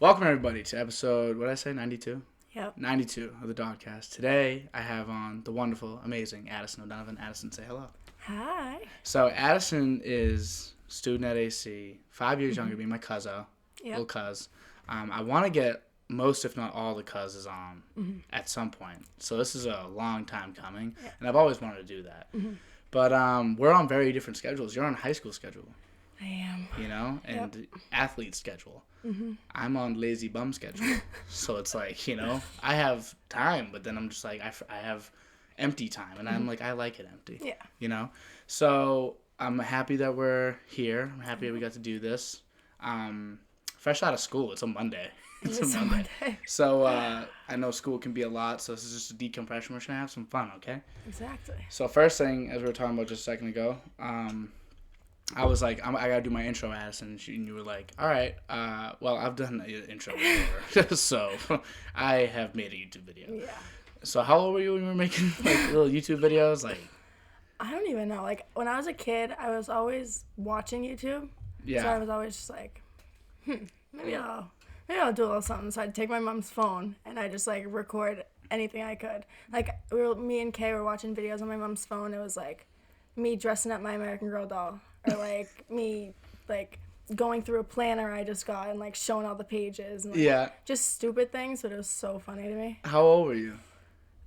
Welcome everybody to episode, what did I say, 92? Yep. 92 of the DOD-Cast. Today I have on the wonderful, amazing Addison O'Donovan. Addison, say hello. Hi. So Addison is student at AC, 5 years younger than me, my cousin, little cuz. I want to get most, if not all, the cousins on at some point. So this is a long time coming, and I've always wanted to do that. But we're on very different schedules. You're on high school schedule. I am. You know, and athlete schedule. I'm on lazy bum schedule. So it's like, you know, I have time, but then I'm just like, I have empty time, and I'm like, I like it empty. Yeah. You know? So I'm happy that we're here. I'm happy that we got to do this. Fresh out of school. It's a Monday. It's a Monday. So I know school can be a lot, so this is just a decompression. We're just going to have some fun, okay? Exactly. So first thing, as we were talking about just a second ago, I was like, I got to do my intro, Addison. And you were like, all right, well, I've done the intro before. So I have made a YouTube video. Yeah. So how old were you when you were making like little YouTube videos? Like, I don't even know. Like, when I was a kid, I was always watching YouTube. yeah. So I was always just like, maybe I'll do a little something. So I'd take my mom's phone and I just like record anything I could. Like, me and Kay were watching videos on my mom's phone. It was like me dressing up my American Girl doll. Or like me like going through a planner I just got and like showing all the pages and like, just stupid things, but it was so funny to me. How old were you?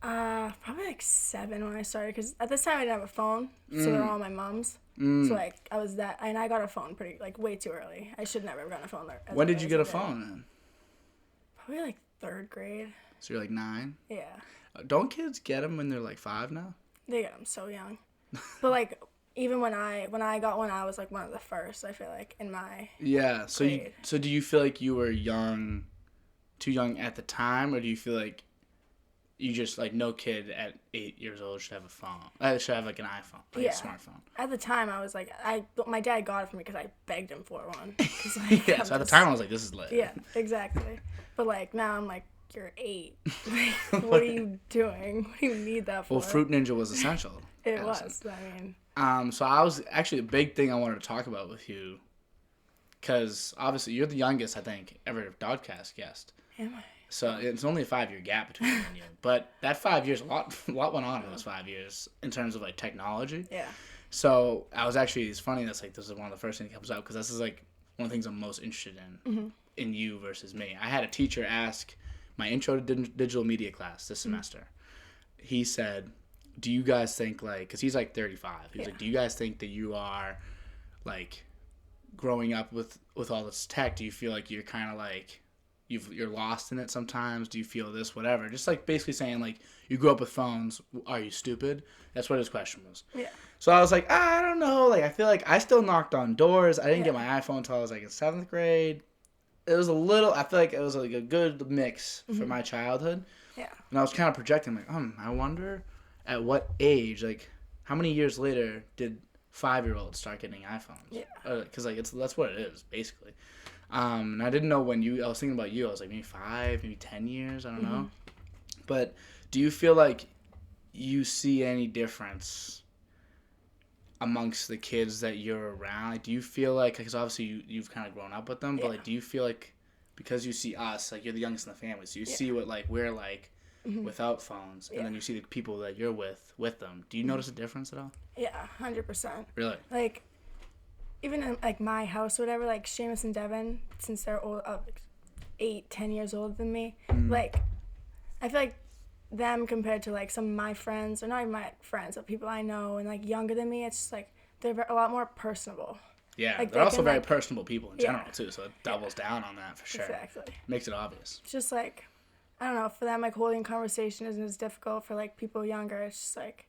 Probably like 7 when I started, because at this time I didn't have a phone, so they're all my mom's. So like I was that, and I got a phone pretty like way too early. I should never have gotten a phone. When did you get a phone then? Probably like 3rd grade. So you're like 9? Yeah. Don't kids get them when they're like 5 now? They get them so young. But like even when I got one, I was like one of the first. I feel like in my grade. So do you feel like you were too young at the time, or do you feel like you just like no kid at 8 years old should have a phone? Should have like an iPhone, like a smartphone. At the time, I was like, my dad got it for me because I begged him for one. Like, yeah. So at the time, I was like, this is lit. Yeah, exactly. But like now, I'm like, you're 8. Like, what are you doing? What do you need that for? Well, Fruit Ninja was essential. It was. I mean. So I was actually a big thing I wanted to talk about with you, because obviously you're the youngest I think ever DOD-Cast guest. Am I? So it's only a 5-year gap between you and you, but that 5 years, a lot went on in those 5 years in terms of like technology. Yeah. So I was actually, it's funny that's like this is one of the first things that comes up, because this is like one of the things I'm most interested in you versus me. I had a teacher ask my intro to digital media class this semester. He said, do you guys think, like, because he's like 35, he's like, do you guys think that you are like growing up with all this tech, do you feel like you're kind of like you're lost in it sometimes? Do you feel this, whatever? Just like basically saying like, you grew up with phones, are you stupid? That's what his question was. Yeah. So I was like, I don't know, like I feel like I still knocked on doors. I didn't get my iPhone until I was like in 7th grade. It was I feel like it was like a good mix for my childhood. Yeah. And I was kind of projecting like, I wonder at what age, like how many years later did 5-year-olds start getting iPhones? Yeah. Because like that's what it is basically. And I didn't know when I was thinking about you. I was like maybe 5, maybe 10 years. I don't know. But do you feel like you see any difference amongst the kids that you're around? Like, do you feel like, because obviously you've kind of grown up with them, but like, do you feel like because you see us, like you're the youngest in the family, so you see what like we're like without phones, and then you see the people that you're with them. Do you notice a difference at all? Yeah, 100%. Really? Like, even in like my house or whatever, like Seamus and Devin, since they're old, 8-10 years older than me, like I feel like them compared to like some of my friends, or not even my friends, but people I know and like younger than me, it's just like they're a lot more personable. Yeah, like, they're also very like, personable people in general too, so it doubles down on that for sure. Exactly. Makes it obvious. It's just like, I don't know, for them like holding conversation isn't as difficult. For like people younger, it's just like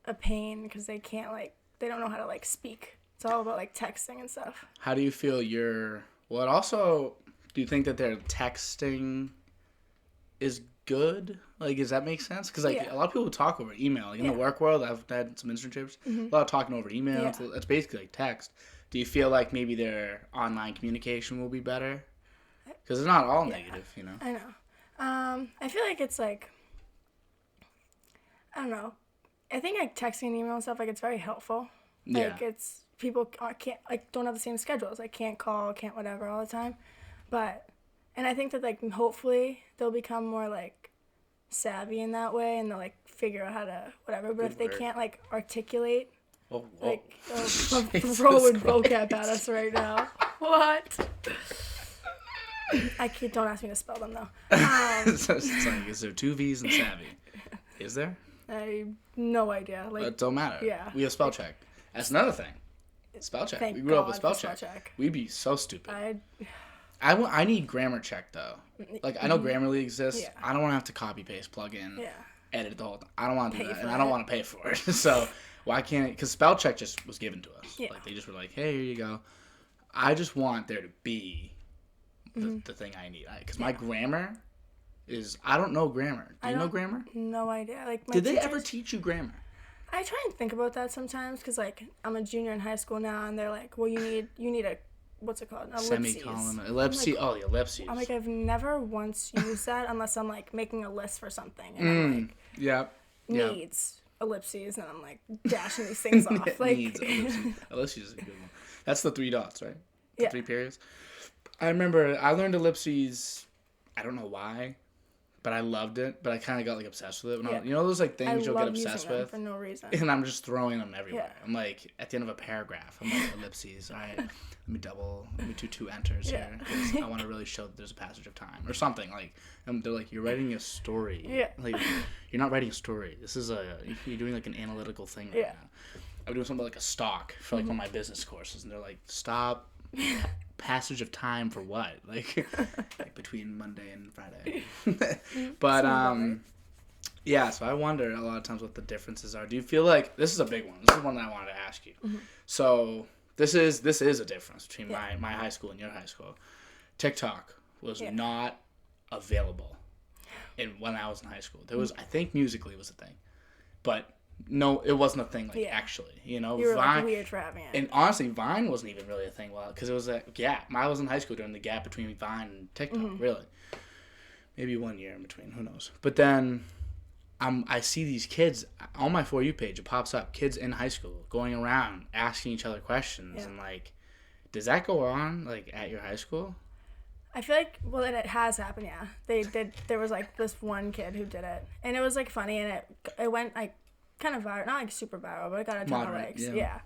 a pain because they don't know how to like speak. It's all about like texting and stuff. How do you feel well, also, do you think that their texting is good? Like, does that make sense? Because like a lot of people talk over email. Like, in the work world, I've had some internships. A lot of talking over email. Yeah. It's basically like text. Do you feel like maybe their online communication will be better? Because it's not all negative, you know. I know. I feel like it's like, I don't know. I think like texting and email and stuff, like it's very helpful. Like it's people can't like don't have the same schedules. Like can't call, can't whatever all the time. But And I think that, like, hopefully they'll become more, like, savvy in that way, and they'll, like, figure out how to whatever. But Good if they word. can't, like, articulate, Oh, like, Jesus throwing Christ. vocab at us right now. What? Don't ask me to spell them, though. So it's like, is there 2 V's in savvy? Is there? I have no idea. Like, It don't matter. Yeah. We have spell check. That's another thing. Spell check. Thank We grew up with God spell for check. We'd be so stupid. I I need grammar check though. Like I know Grammarly exists. Yeah. I don't want to have to copy paste, plug in, yeah. edit the whole thing. I don't want to do Pay that, for and I don't it. want to pay for it. So why can't? Because spell check just was given to us. Yeah. Like they just were like, hey, here you go. I just want there to be the thing I need. Because my grammar is I don't know grammar. Do you know grammar? No idea. Like, Did they ever teach you grammar? I try and think about that sometimes because, like, I'm a junior in high school now, and they're like, well, you need a, what's it called? Ellipses. Semicolon, ellipses. Oh, the ellipses. I'm like, I've never once used that unless I'm, like, making a list for something. And I'm like, Yep. needs ellipses, and I'm, like, dashing these things off. Like, Needs ellipses. Ellipses is a good one. That's the 3 dots, right? The Yeah. 3 periods. I remember I learned ellipses. I don't know why, but I loved it. But I kind of got like obsessed with it. When you know those like I things you'll get love using obsessed them with, for no reason. and I'm just throwing them everywhere. Yeah. I'm like at the end of a paragraph. I'm like ellipses. All right, let me do 2 enters here. 'Cause I want to really show that there's a passage of time or something like. And they're like, you're writing a story. Yeah. Like you're not writing a story. This is you're doing like an analytical thing right now. I'm doing something like a stock for like one of my business courses, and they're like, stop. Passage of time for what? Like between Monday and Friday. But yeah, so I wonder a lot of times what the differences are. Do you feel like this is a big one? This is one that I wanted to ask you. So this is a difference between my high school and your high school. TikTok was not available when I was in high school. There was I think Musical.ly was a thing. But no, it wasn't a thing, actually. You know, You were, Vine, like, weird for having it. and honestly, Vine wasn't even really a thing, because it was a gap. I was in high school during the gap between Vine and TikTok, really. Maybe 1 year in between, who knows. But then I see these kids, on my For You page, it pops up, kids in high school going around asking each other questions. And, like, does that go on, like, at your high school? I feel like, well, it has happened, yeah. There was, like, this one kid who did it. And it was, like, funny, and it went, like, kind of viral, not like super viral, but it got a ton of likes. Yeah.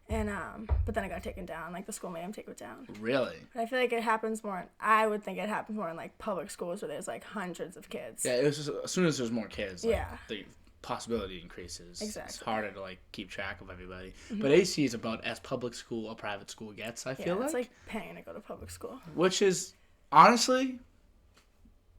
And but then it got taken down. Like the school made him take it down. Really? But I feel like it happens more. I would think it happens more in like public schools where there's like hundreds of kids. Yeah, it was just, as soon as there's more kids, like, the possibility increases. Exactly. It's harder to like keep track of everybody. But AC is about as public school or private school gets. I feel it's like paying to go to public school. Which is honestly.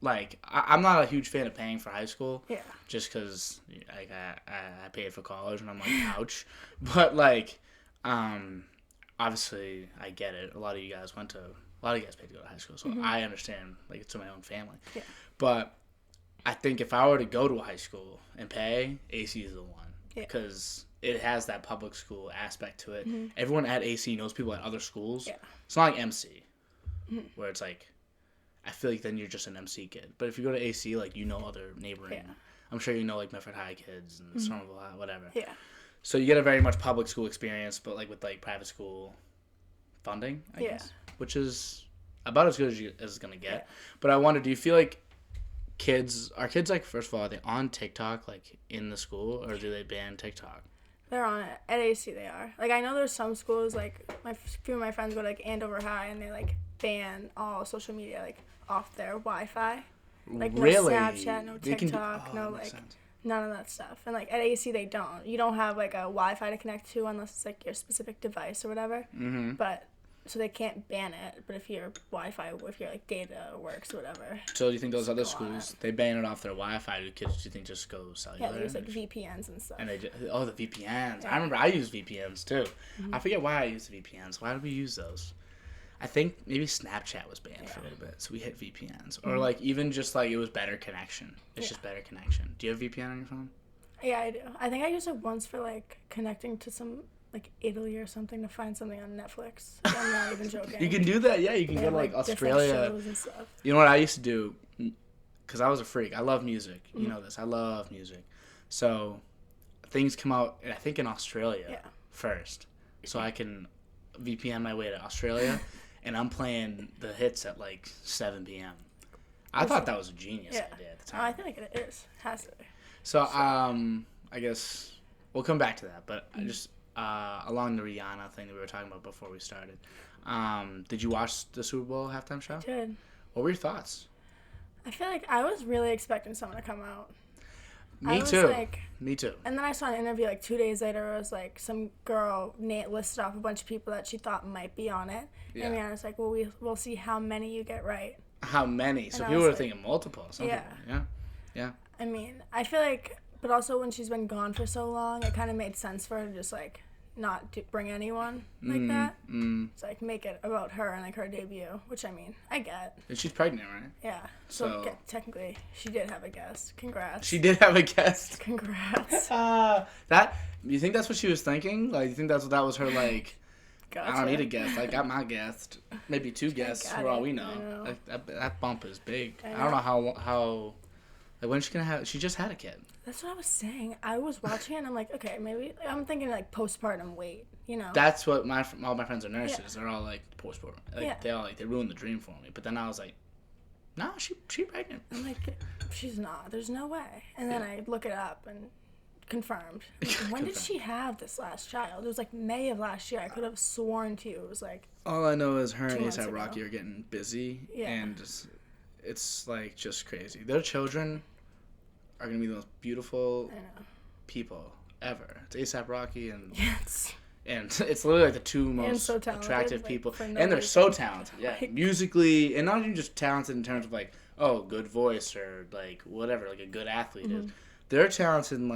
Like, I'm not a huge fan of paying for high school. Yeah. Just because, like, I paid for college, and I'm like, ouch. But, like, obviously, I get it. A lot of you guys paid to go to high school, so I understand, like, it's to my own family. Yeah. But I think if I were to go to a high school and pay, AC is the one. Yeah. Because it has that public school aspect to it. Everyone at AC knows people at other schools. Yeah. It's not like MC, where it's like, I feel like then you're just an MC kid. But if you go to AC, like, you know other neighboring. I'm sure you know, like, Medford High kids and Somerville High, whatever. Yeah. So you get a very much public school experience, but, like, with, like, private school funding, I guess. Which is about as good as it's going to get. Yeah. But I wonder, do you feel like are kids, like, first of all, are they on TikTok, like, in the school, or do they ban TikTok? They're on it. At AC, they are. Like, I know there's some schools, like, a few of my friends go to, like, Andover High, and they, like, ban all social media, like, off their Wi-Fi. Like, really? No Snapchat, no TikTok, no, like, none of that stuff. And, like, at AC, they don't. You don't have, like, a Wi-Fi to connect to unless it's, like, your specific device or whatever. But, so they can't ban it. But if your Wi-Fi, if your, like, data works or whatever. So do you think those other schools, they ban it off their Wi-Fi? Do kids, do you think, just go cellular? Yeah, they use, like, VPNs and stuff. And the VPNs. Yeah. I remember I used VPNs, too. I forget why I used the VPNs. Why did we use those? I think maybe Snapchat was banned for a little bit, so we hit VPNs. Or, like, even just, like, it was better connection. It's just better connection. Do you have VPN on your phone? Yeah, I do. I think I used it once for, like, connecting to some, like, Italy or something to find something on Netflix. I'm not even joking. You can do that, yeah. You can go to, like, Australia. Shows and stuff. You know what I used to do? Because I was a freak. I love music. You know this. I love music. So, things come out, I think, in Australia first. So I can VPN my way to Australia. And I'm playing the hits at, like, 7 p.m. I thought that was a genius idea at the time. I think it is. It has to be. So, I guess we'll come back to that, but just along the Rihanna thing that we were talking about before we started, did you watch the Super Bowl halftime show? I did. What were your thoughts? I feel like I was really expecting someone to come out. Me too. And then I saw an interview 2 days later where it was some girl listed off a bunch of people that she thought might be on it. Yeah. And Rihanna's like, well, we'll see how many you get right. How many? So people were thinking multiple. Yeah. I mean, I feel like, but also when she's been gone for so long, it kind of made sense for her to just not bring anyone like that. It's make it about her and her debut, which I mean, I get. And she's pregnant, right? Yeah. So technically, she did have a guest. Congrats. She did have a guest. Congrats. You think that's what she was thinking? You think that was her Gotcha. I don't need a guest. I got my guest. Maybe two guests for all we know. That bump is big. I don't know how when's she gonna have? She just had a kid. That's what I was saying. I was watching it and I'm like, okay, maybe I'm thinking postpartum weight. That's what all my friends are nurses. Yeah. They're all postpartum. They all they ruined the dream for me. But then I was like, no, she pregnant. I'm like, she's not. There's no way. And then I look it up and confirmed. When did she have this last child? It was May of last year. I could have sworn to you. It was all I know is her and A$AP Rocky are getting busy, and it's just crazy. Their children are gonna be the most beautiful people ever. It's A$AP Rocky and and it's literally the two most attractive people, and they're so talented. Yeah, musically, and not even just talented in terms of good voice or whatever, a good athlete is. They're talented in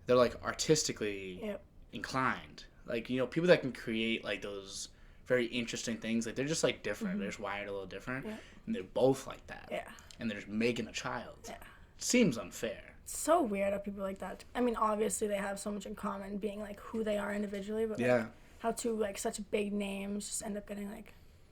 they're artistically inclined. People that can create those very interesting things. They're just different. They're just wired a little different, and they're both like that. Yeah. And they're just making a child. Yeah. Seems unfair. It's so weird how people like that. I mean, obviously they have so much in common, being who they are individually, but how two such big names just end up getting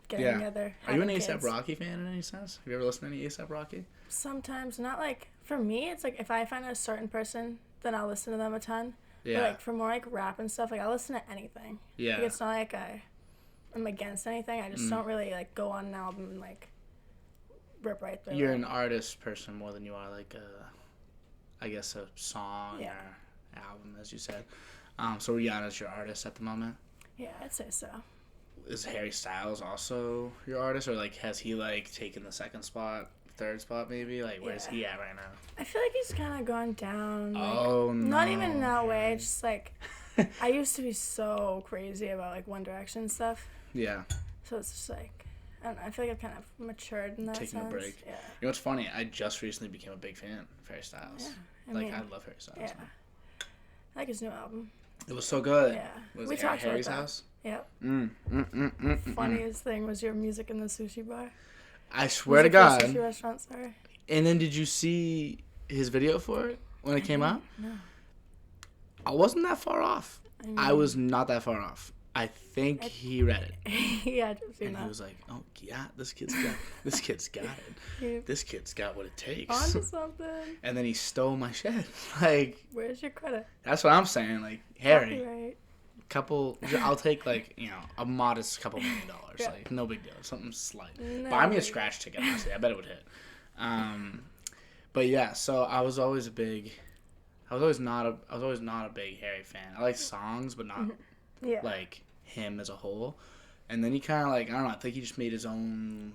together. Are you an A$AP Rocky fan in any sense? Have you ever listened to any A$AP Rocky? Sometimes, not for me. It's if I find a certain person, then I'll listen to them a ton. Yeah. But for more rap and stuff, I'll listen to anything. Yeah. It's not I'm against anything. I just don't really go on an album and rip right through. You're an artist person more than you are I guess a song or album, as you said. So Rihanna's your artist at the moment? Yeah, I'd say so. Is Harry Styles also your artist, or has he taken the second spot, third spot maybe? Where's he at right now? I feel he's kind of gone down. Oh no. Not even in that way. Just I used to be so crazy about One Direction stuff. Yeah. So it's just I don't know. I feel I've kind of matured in that sense. Taking a break. Yeah. You know what's funny? I just recently became a big fan of Harry Styles. Yeah. I love Harry Styles. Yeah. I like his new album. It was so good. Yeah. We talked Harry's about that. House? Yep. Funniest thing was your music in the sushi bar. I swear to God. Sushi restaurant, sorry. And then did you see his video for it when it came out? No. I wasn't that far off. I was not that far off. I think he read it. Yeah, I've seen and that. He was like, "Oh yeah, this kid's got it. Yeah. This kid's got what it takes." Onto something. And then he stole my shit. Where's your credit? That's what I'm saying. Harry. Copyright. I'll take a modest $2 million. Yeah. No big deal. Something slight. Buy me a scratch ticket. Honestly, I bet it would hit. But yeah, so I was always not a big Harry fan. I like songs, but not him as a whole. And then he kind of I don't know. I think he just made his own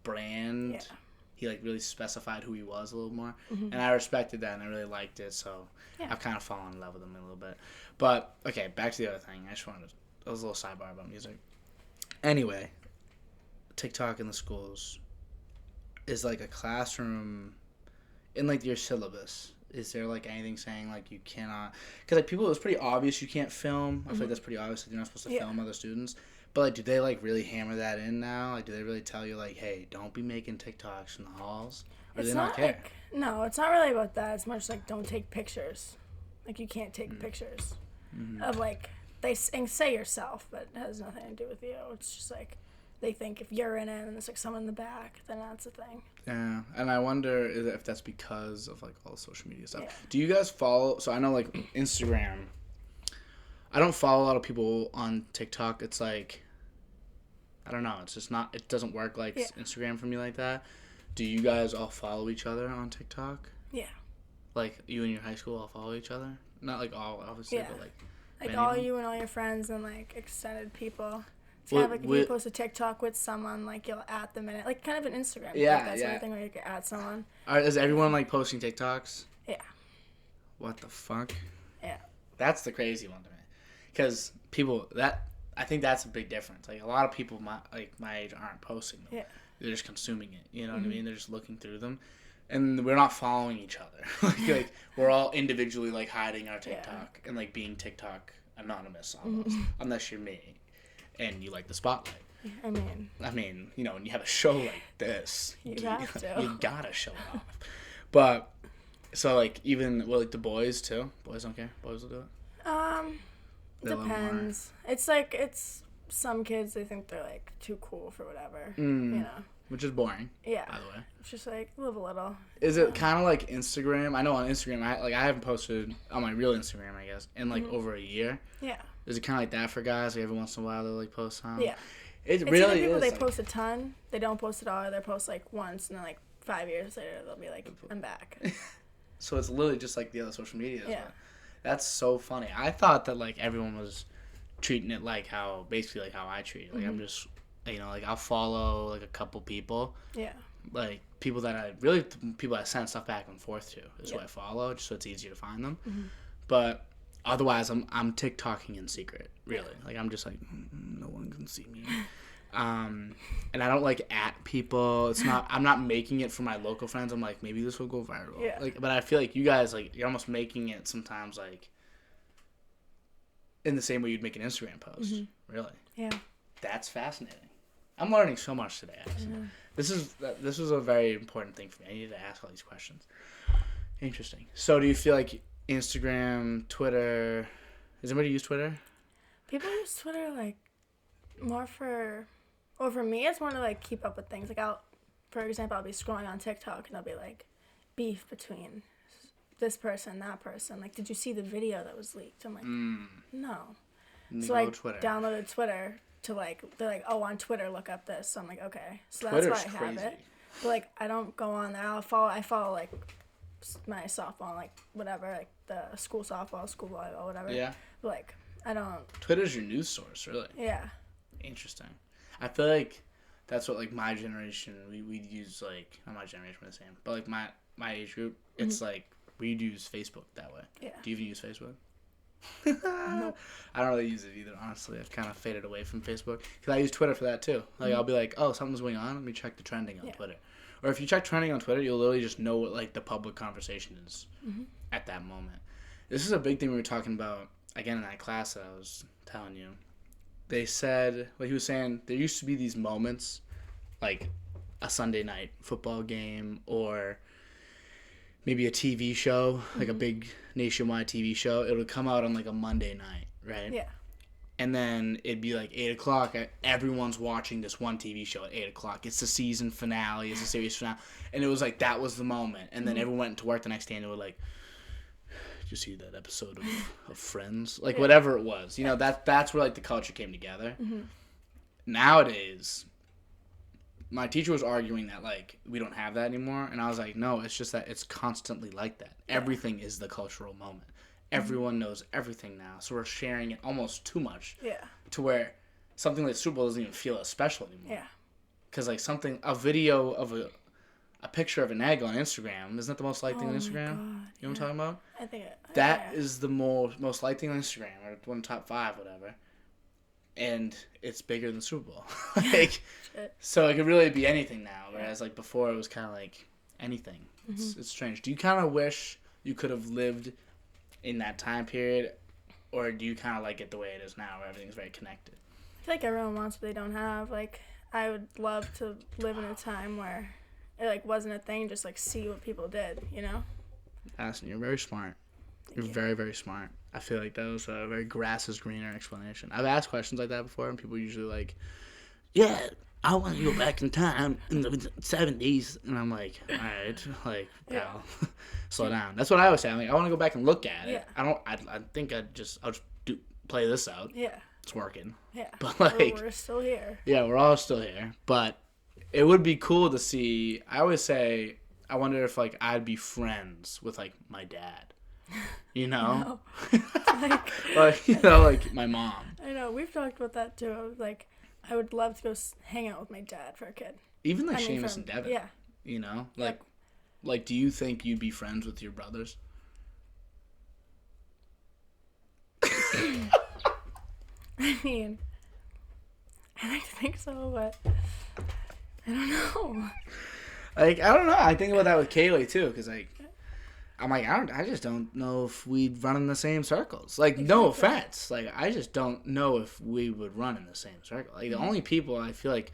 brand. Yeah. He really specified who he was a little more, and I respected that, and I really liked it. So I've kind of fallen in love with him a little bit. But okay, back to the other thing. That was a little sidebar about music. Anyway, TikTok in the schools is a classroom in your syllabus. Is there anything saying you cannot? Because people, it was pretty obvious you can't film. I feel that's pretty obvious that you're not supposed to film other students. But do they really hammer that in now? Do they really tell you hey, don't be making TikToks in the halls? Or do they not care? No, it's not really about that. It's much don't take pictures. You can't take pictures of they say yourself, but it has nothing to do with you. It's just they think if you're in it and there's someone in the back, then that's a thing. Yeah, and I wonder if that's because of all the social media stuff. Yeah. Do you guys follow? So I know Instagram. I don't follow a lot of people on TikTok. It's I don't know. It's just not. It doesn't work Instagram for me like that. Do you guys all follow each other on TikTok? Yeah. Like, you and your high school all follow each other? Not, like, all, obviously, but, like... Like, all you and all your friends and, like, extended people. It's kind of like if you post a TikTok with someone, like, you'll at them in it. Like, kind of an Instagram. Yeah, like, that sort of thing where you can add someone. Is everyone, like, posting TikToks? Yeah. What the fuck? Yeah. That's the crazy one to me. Because people... I think that's a big difference. Like, a lot of people my age aren't posting them. Yeah. They're just consuming it. You know what I mean? They're just looking through them. And we're not following each other. like we're all individually, like, hiding our TikTok and, like, being TikTok anonymous almost. Unless you're me and you like the spotlight. I mean, you know, when you have a show like this, you have to. You gotta show it off. But, so, like, even, well, like, the boys, too? Boys don't care? Boys will do it? Depends. It's like, some kids, they think they're, like, too cool for whatever, you know. Which is boring. Yeah. By the way. It's just like, live a little. Is it kind of like Instagram? I know on Instagram, I haven't posted on my real Instagram, I guess, in, like, over a year. Yeah. Is it kind of like that for guys? Like, every once in a while they'll, like, post on? Yeah. It really people, is. they like, post a ton. They don't post it all. They post, like, once, and then, like, 5 years later, they'll be like, I'm back. So it's literally just like the other social media. Yeah. That's so funny. I thought that, like, everyone was treating it like how I treat it. Like, I'm just, you know, like, I'll follow, like, a couple people. Yeah. Like, people I send stuff back and forth to is who I follow, just so it's easier to find them. But otherwise, I'm TikToking in secret, really. Like, I'm just like, no one can see me. And I don't, like, at people. I'm not making it for my local friends. I'm like, maybe this will go viral. Yeah. Like, but I feel like you guys, like, you're almost making it sometimes, like, in the same way you'd make an Instagram post. Really. Yeah. That's fascinating. I'm learning so much today, Addison. This is a very important thing for me. I need to ask all these questions. Interesting. So, do you feel like Instagram, Twitter? Does anybody use Twitter? People use Twitter, like, more for me, it's more to, like, keep up with things. Like, for example, I'll be scrolling on TikTok and I'll be like, beef between this person, that person. Like, did you see the video that was leaked? I'm like, no. So I downloaded Twitter to, like, they're like, oh, on Twitter, look up this. So I'm like, okay. So that's why I have it. But, like, I don't go on there. I follow, like, my softball, like, whatever, like, the school softball, school volleyball, whatever. Yeah. But, like, I don't. Twitter's your news source, really. Yeah. Interesting. I feel like that's what, like, my generation, we'd use, like, not my generation, we're the same, but, like, my age group, it's like, we'd use Facebook that way. Yeah. Do you even use Facebook? Nope. I don't really use it either, honestly. I've kind of faded away from Facebook. Because I use Twitter for that, too. Like, I'll be like, oh, something's going on, let me check the trending on Twitter. Or if you check trending on Twitter, you'll literally just know what, like, the public conversation is at that moment. This is a big thing we were talking about, again, in that class that I was telling you. They said, like he was saying, there used to be these moments, like a Sunday night football game or maybe a TV show, like a big nationwide TV show. It would come out on, like, a Monday night, right? Yeah. And then it'd be, like, 8 o'clock. Everyone's watching this one TV show at 8 o'clock. It's the season finale. It's the series finale. And it was, like, that was the moment. And then everyone went to work the next day and it was, like, did you see that episode of Friends? Like, whatever it was. You know, that's where, like, the culture came together. Nowadays, my teacher was arguing that, like, we don't have that anymore. And I was like, no, it's just that it's constantly like that. Everything is the cultural moment. Everyone knows everything now. So we're sharing it almost too much. Yeah. To where something like Super Bowl doesn't even feel as special anymore. Yeah. Because, like, a video of a picture of an egg on Instagram, isn't that the most liked thing on Instagram? God, you know what I'm talking about? I think that is the most liked thing on Instagram, or one of the top 5, whatever. And it's bigger than Super Bowl. Like, so it could really be anything now, whereas, like, before it was kind of like anything. It's strange. Do you kind of wish you could have lived in that time period, or do you kind of like it the way it is now, where everything's very connected? I feel like everyone wants what they don't have. Like, I would love to live in a time where it, like, wasn't a thing, just, like, see what people did, you know? Addison, you're very smart. You're very, very smart. I feel like that was a very grass is greener explanation. I've asked questions like that before, and people usually like, yeah, I want to go back in time in the 70s. And I'm like, all right, like, pal, slow down. That's what I always say. I'm like, I want to go back and look at it. I think I'll just play this out. Yeah. It's working. Yeah. But, like, we're still here. Yeah, we're all still here. But it would be cool to see. I always say, I wonder if like I'd be friends with like my dad. You know, like you know, like my mom. I know we've talked about that too. I was like, I would love to go hang out with my dad for a kid. Even like Seamus and Devin. Yeah. You know, like, do you think you'd be friends with your brothers? I mean, I like to think so, but I don't know. Like, I don't know. I think about that with Kaylee too, because like, I'm like, I just don't know if we'd run in the same circles. Like, no offense. Like, I just don't know if we would run in the same circle. Like, the only people I feel like,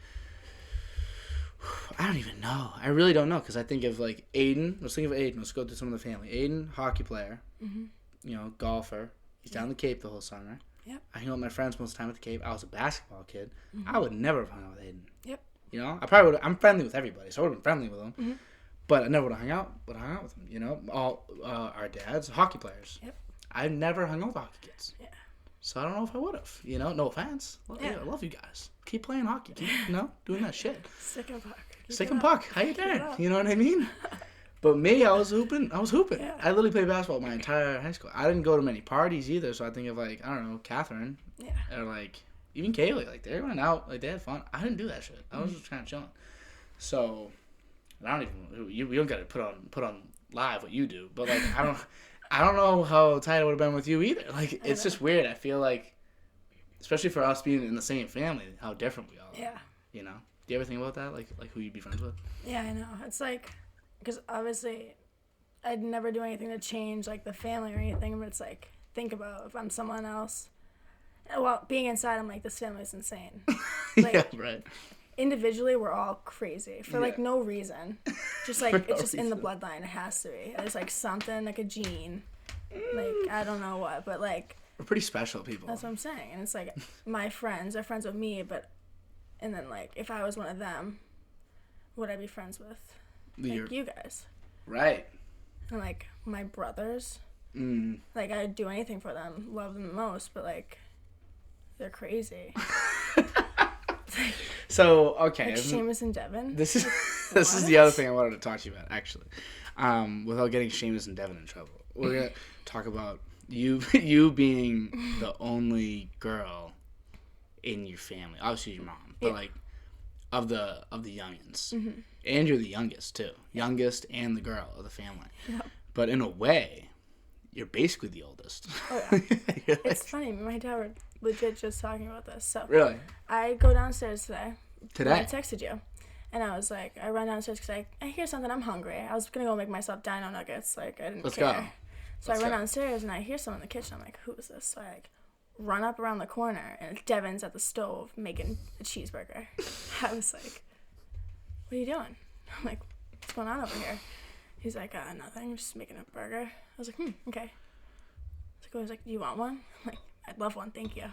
I don't even know. I really don't know, because I think of like Aiden. Let's think of Aiden. Let's go through some of the family. Aiden, hockey player. Mm-hmm. You know, golfer. He's down the Cape the whole summer. Yep. I hang out with my friends most of the time at the Cape. I was a basketball kid. Mm-hmm. I would never have hung out with Aiden. Yep. You know, I probably would. I'm friendly with everybody, so I would have been friendly with him. Mm-hmm. But I never would have hung out with him. You know, all our dads, hockey players. Yep. I've never hung out with hockey kids. Yeah. So I don't know if I would have. You know, no offense. Yeah. I love you guys. Keep playing hockey. Keep, doing that shit. Stick and puck. Stick and puck. How you doing? You know what I mean? But me, I was hooping. Yeah. I literally played basketball my entire high school. I didn't go to many parties either, so I think of like, I don't know, Catherine. Yeah. Or like, even Kaylee. Like, they went out. Like, they had fun. I didn't do that shit. I was just kind of chilling. So, I don't even, you don't got to put on live what you do. But like, I don't know how tight it would have been with you either. Like, it's just weird. I feel like, especially for us being in the same family, how different we all are. Yeah. You know? Do you ever think about that? Like who you'd be friends with? Yeah, I know. It's like, because obviously, I'd never do anything to change like the family or anything. But it's like, think about if I'm someone else. Well, being inside, I'm like, this family's insane. Like, yeah, right. Individually, we're all crazy for like no reason. Just like it's just in the bloodline. It has to be. There's like something like a gene. Like I don't know what, but like we're pretty special people. That's what I'm saying. And it's like my friends are friends with me, but and then like if I was one of them, would I be friends with like you guys? Right. And like my brothers, like I'd do anything for them, love them the most, but like they're crazy. So okay, like Seamus and Devin. This is the other thing I wanted to talk to you about actually. Without getting Seamus and Devin in trouble, we're gonna talk about you being the only girl in your family. Obviously your mom, but like of the youngins, and you're the youngest too, youngest and the girl of the family. Yep. But in a way, you're basically the oldest. Oh, yeah. It's funny. My dad were legit just talking about this. So really, I go downstairs today. I texted you, and I was like, I run downstairs because I hear something. I'm hungry. I was gonna go make myself dino nuggets. Like I didn't Let's care. Go. So I run downstairs and I hear someone in the kitchen. I'm like, who is this? So I like run up around the corner and it's Devin's at the stove making a cheeseburger. I was like, what are you doing? I'm like, what's going on over here? He's like, nothing. Just making a burger. I was like, okay. He was like, do you want one? I'm like, I'd love one, thank you.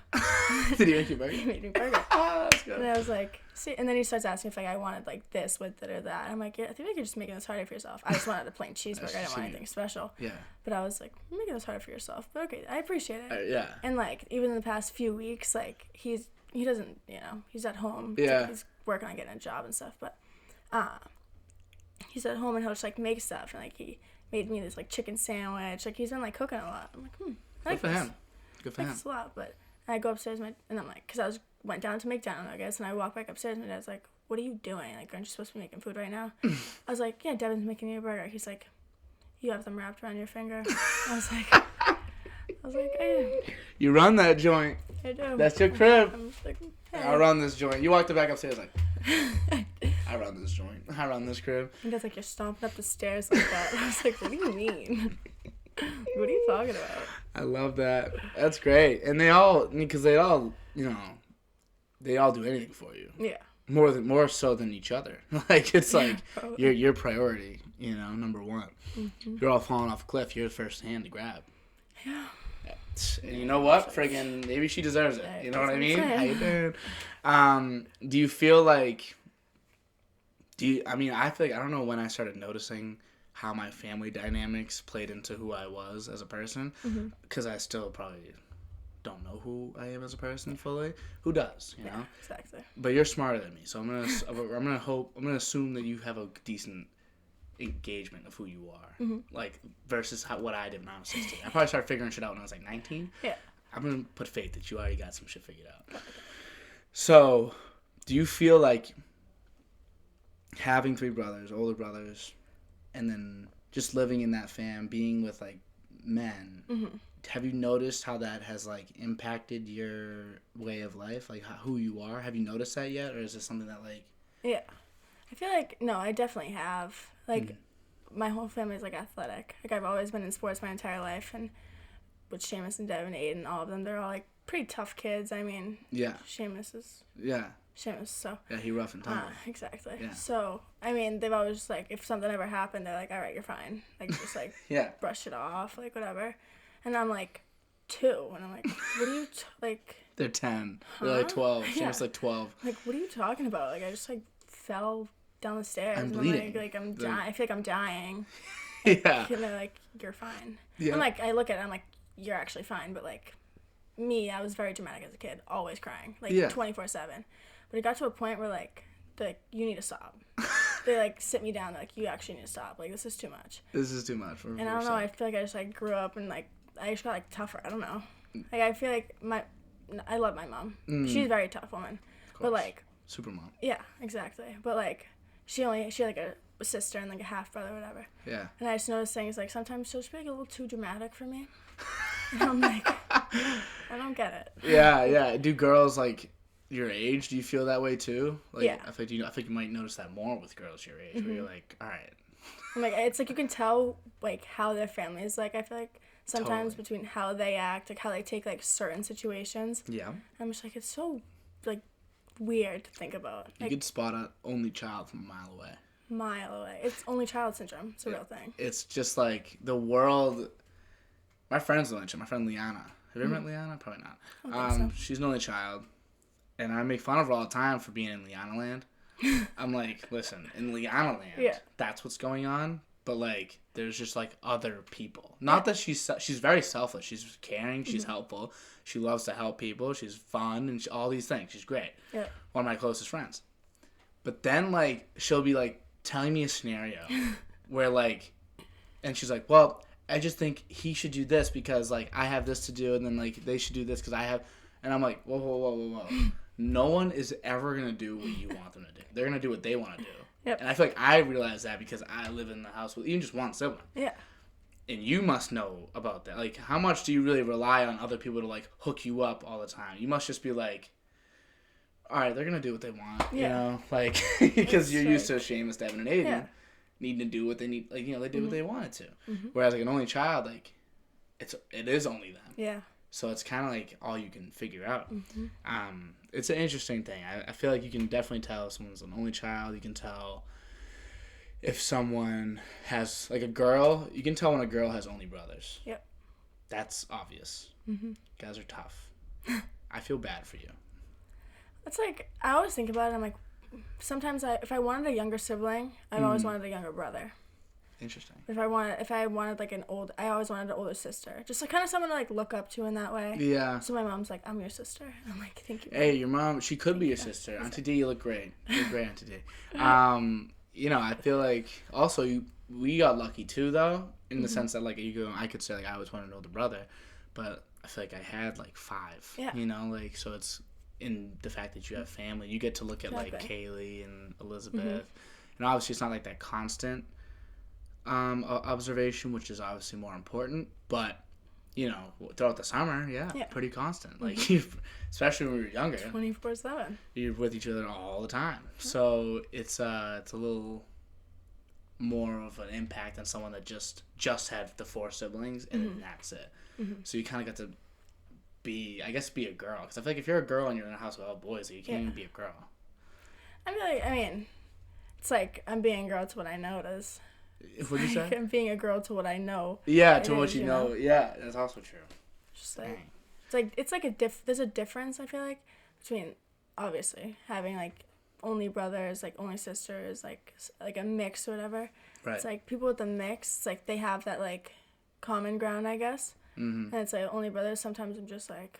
Did he make you a burger? He made me a burger. Oh, that's good. And I was like, see, and then he starts asking if like I wanted like this with it or that. I'm like, yeah, I think you're just making this harder for yourself. I just wanted a plain cheeseburger. I didn't want anything special. Yeah. But I was like, you're making this harder for yourself. But okay, I appreciate it. Yeah. And like even in the past few weeks, like he doesn't, he's at home. Yeah. He's working on getting a job and stuff, but he's at home and he'll just like make stuff and like he made me this like chicken sandwich. Like he's been like cooking a lot. I'm like, I like Good for this. him. Good for him. It's a lot, but I go upstairs and I'm like, because went down to make dino nuggets and I walk back upstairs and my dad's like, what are you doing? Like, aren't you supposed to be making food right now? I was like, yeah, Devin's making you a burger. He's like, you have them wrapped around your finger. I was like, I do. You run that joint. I do. That's your crib. I'm just like, hey. I run this joint. You walked back upstairs like, I run this joint. I run this crib. And that's like, you're stomping up the stairs like that. I was like, what do you mean? What are you talking about? I love that. That's great. And they all do anything for you. Yeah. More so than each other. Like, it's like, you're your priority, number one. Mm-hmm. You're all falling off a cliff. You're the first hand to grab. Yeah. And you know what? Friggin' maybe she deserves it. You know what I mean? How you doing? Do you feel like... I feel like, I don't know when I started noticing how my family dynamics played into who I was as a person, because I still probably don't know who I am as a person fully. Who does, you know? Exactly. But you're smarter than me, so I'm gonna assume that you have a decent engagement of who you are, like versus what I did when I was 16. I probably started figuring shit out when I was like 19. Yeah. I'm gonna put faith that you already got some shit figured out. So, do you feel like having 3 brothers, older brothers, and then just living in that fam, being with like men, have you noticed how that has like impacted your way of life, like who you are? Have you noticed that yet, or is this something that like? Yeah, I feel like no, I definitely have. Like, my whole family's like athletic. Like I've always been in sports my entire life, and with Seamus and Devin, Aiden, all of them, they're all like pretty tough kids. I mean, Seamus is. Yeah. Seamus, so. Yeah, he rough and tumble. Exactly. Yeah. So, I mean, they've always just, like, if something ever happened, they're like, all right, you're fine. Like, just, like, brush it off, like, whatever. And I'm, like, 2. And I'm like, what are you, like. They're 10. They're, like, 12. Seamus, like, 12. Like, what are you talking about? Like, I just, like, fell down the stairs. I'm bleeding. I'm, like I'm dying. I feel like I'm dying. Yeah. And they're like, you're fine. Yeah. I'm, like, I look at it, I'm, like, you're actually fine. But, like, me, I was very dramatic as a kid. Always crying. Like, 24/7. But it got to a point where, like, you need to stop. They, like, sit me down. They're like, you actually need to stop. Like, this is too much. This is too much. And I don't know. I feel like I just, like, grew up and, like, I just got, like, tougher. I don't know. Like, I feel like I love my mom. She's a very tough woman. But, like. Super mom. Yeah, exactly. But, like, she had, like, a sister and, like, a half-brother or whatever. Yeah. And I just noticed things, like, sometimes she'll just be, like, a little too dramatic for me. And I'm like, I don't get it. Yeah. Do girls, like, your age, do you feel that way too? Like, yeah. I think you might notice that more with girls your age, where you're like, all right. Like, it's like you can tell, like, how their family is like. I feel like sometimes between how they act, like how they take, like, certain situations. Yeah. I'm just like, it's so, like, weird to think about. You could spot an only child from a mile away. Mile away. It's only child syndrome. It's a real thing. It's just like the world. My friend's an only child. My friend Liana. Have you ever met Liana? Probably not. I think so. She's an only child. And I make fun of her all the time for being in Liana Land. I'm like, listen, in Liana Land, that's what's going on. But, like, there's just, like, other people. Not that she's very selfless. She's caring. She's helpful. She loves to help people. She's fun and all these things. She's great. Yeah. One of my closest friends. But then, like, she'll be, like, telling me a scenario where, like, and she's like, well, I just think he should do this because, like, I have this to do. And then, like, they should do this because I have. And I'm like, whoa. No one is ever going to do what you want them to do. They're going to do what they want to do. Yep. And I feel like I realize that because I live in the house with even just one sibling. Yeah. And you must know about that. Like, how much do you really rely on other people to, like, hook you up all the time? You must just be like, all right, they're going to do what they want, you know? Like, because you're used to Seamus, Devin, and Aiden needing to do what they need. Like, you know, they did what they wanted to. Whereas, like, an only child, like, it is only them. Yeah. So it's kind of like all you can figure out. It's an interesting thing. I feel like you can definitely tell if someone's an only child. You can tell if someone has, like a girl, you can tell when a girl has only brothers. Yep. That's obvious. Guys are tough. I feel bad for you. It's like, I always think about it. I'm like, sometimes if I wanted a younger sibling, I've always wanted a younger brother. Interesting. If I wanted like I always wanted an older sister, just like kind of someone to like look up to in that way. Yeah. So my mom's like, I'm your sister. And I'm like, thank you. Hey, your mom, she could be your sister. Auntie D, you look great. You look great, Auntie D. You know, I feel like also we got lucky too though, in the sense that like I could say like I always wanted an older brother, but I feel like I had like 5. Yeah. You know, like so it's in the fact that you have family, you get to look at like Kaylee and Elizabeth, and obviously it's not like that constant. Observation, which is obviously more important, but you know, throughout the summer, pretty constant. Like, especially when we were younger, 24/7. You're with each other all the time, so it's a little more of an impact than someone that just had the 4 siblings and then that's it. So you kind of got to be a girl, because I feel like if you're a girl and you're in a house with all boys, you can't even be a girl. I mean, it's like I'm being a girl to what I know it is. What'd you say? I'm being a girl to what I know. Yeah, to what you know. Yeah, that's also true. Just like it's like there's a difference, I feel like, between obviously having like only brothers, like only sisters, like a mix or whatever. Right. It's like people with the mix, it's like they have that like common ground, I guess. And it's like only brothers. Sometimes I'm just like,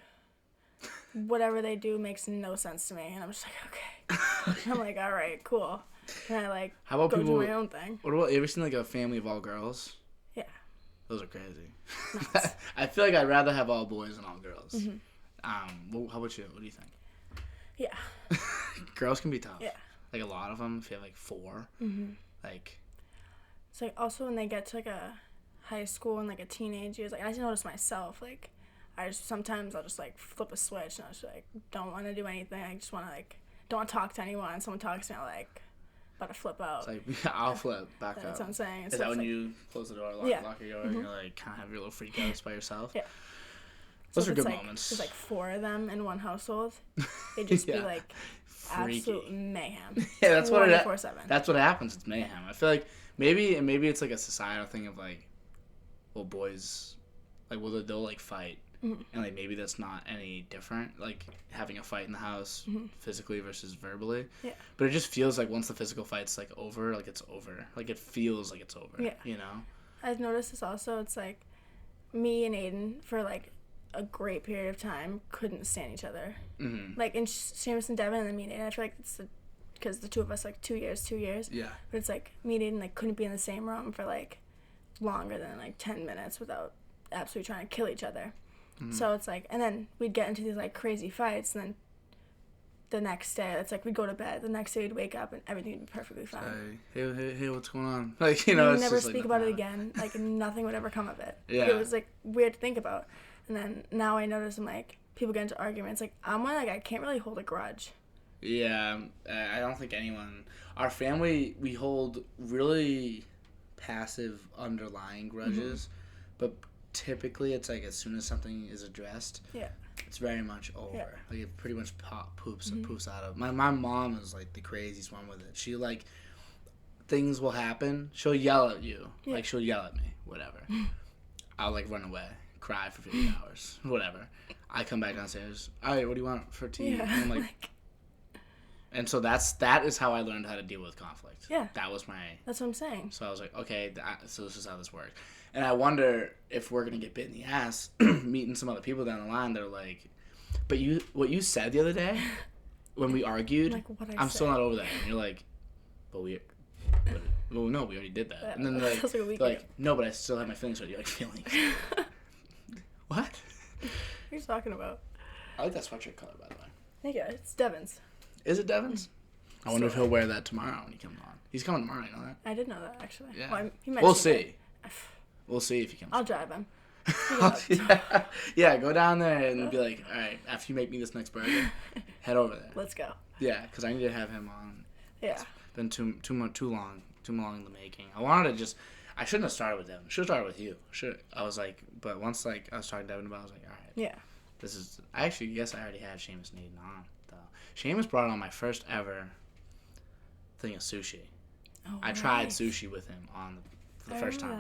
whatever they do makes no sense to me. And I'm just like, okay. I'm like, all right, cool. And I like How about go people, do my own thing. What about, you ever seen like a family of all girls? Yeah. Those are crazy. I feel like I'd rather have all boys than all girls. Mm-hmm. How about you? What do you think? Yeah. Girls can be tough. Yeah. Like a lot of them, if you have like 4. Mm-hmm. Like. It's like also when they get to like a high school and like a teenage years, like I just notice myself, like sometimes I'll just like flip a switch and I just like don't want to do anything. I just want to like don't want to talk to anyone. Someone talks to me, I'm like about to flip out. It's like I'll flip back up. That's what I'm saying. Is that when you close the door, lock your door, and you're like kind of have your little freak outs by yourself? Yeah. Those are good moments. There's like 4 of them in one household. It'd just be like freaky. Absolute mayhem. Yeah, that's 24/7. That's what happens. It's mayhem. I feel like maybe it's like a societal thing of like, well, boys, like, well, they'll like fight, and like maybe that's not any different, like having a fight in the house physically versus verbally. Yeah. But it just feels like once the physical fight's like over, like it's over. Like it feels like it's over. Yeah. You know. I've noticed this also. It's like me and Aiden for like a great period of time couldn't stand each other. Mm-hmm. Like in Seamus and Devin and then me and Aiden, I feel like it's because the two of us like 2 years. Yeah. But it's like me and Aiden like couldn't be in the same room for like longer than like 10 minutes without absolutely trying to kill each other. Mm-hmm. So it's like, and then we'd get into these like crazy fights, and then the next day it's like we'd go to bed. The next day we'd wake up and everything would be perfectly fine. Hey, what's going on? Like, you know, we'd it's never just speak about it again. Like nothing would ever come of it. Yeah. Like, it was like weird to think about. And then now I notice I'm like people get into arguments. Like I'm one like I can't really hold a grudge. Yeah, I don't think anyone. Our family, we hold really passive underlying grudges, but typically it's like as soon as something is addressed, it's very much over. Yeah. Like it pretty much poofs out of. My mom is like the craziest one with it. She like things will happen. She'll yell at you. Yeah. Like she'll yell at me, whatever. I'll like run away, cry for 50 hours, whatever. I come back downstairs. All right, what do you want for tea? Yeah. And I'm like. And so that is how I learned how to deal with conflict. Yeah. That was That's what I'm saying. So I was like, okay, so this is how this works. And I wonder if we're gonna get bit in the ass meeting some other people down the line that are like, but what you said the other day when we argued, like, I'm still not over that. And you're like, well, no, we already did that. Yeah, and then they're like, no, but I still have my feelings. You're like, feelings? What? What are you talking about? I like that sweatshirt color, by the way. Thank you. It's Devin's. Is it Devin's? I wonder if he'll wear that tomorrow when he comes on. He's coming tomorrow, you know that? I did know that, actually. Yeah. Well, we'll see. We'll see if he comes. I'll drive him. Yeah, go down there and be like, all right, after you make me this next burger, head over there. Let's go. Yeah, because I need to have him on. Yeah. It's been too long in the making. I shouldn't have started with Devin. I should have started with you. I was like, but once like I was talking to Devin about it, I was like, all right. Yeah. I actually guess I already had Seamus and Aiden on, though. Seamus brought on my first ever thing of sushi. Oh, I tried sushi with him for the first time.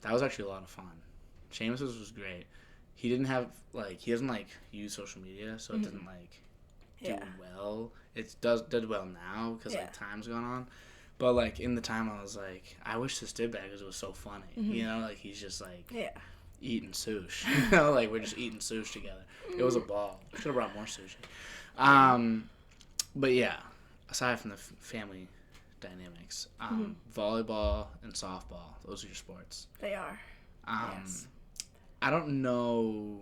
That was actually a lot of fun. Seamus was great. He didn't have, he doesn't, use social media, so it doesn't, do well. It did well now, because, time's gone on. But, in the time, I was like, I wish this did that, because it was so funny. Mm-hmm. You know, he's just, eating sushi. You know, we're just eating sushi together. It was a ball. Should have brought more sushi. But yeah, aside from the family dynamics, volleyball and softball, those are your sports. They are. Yes. I don't know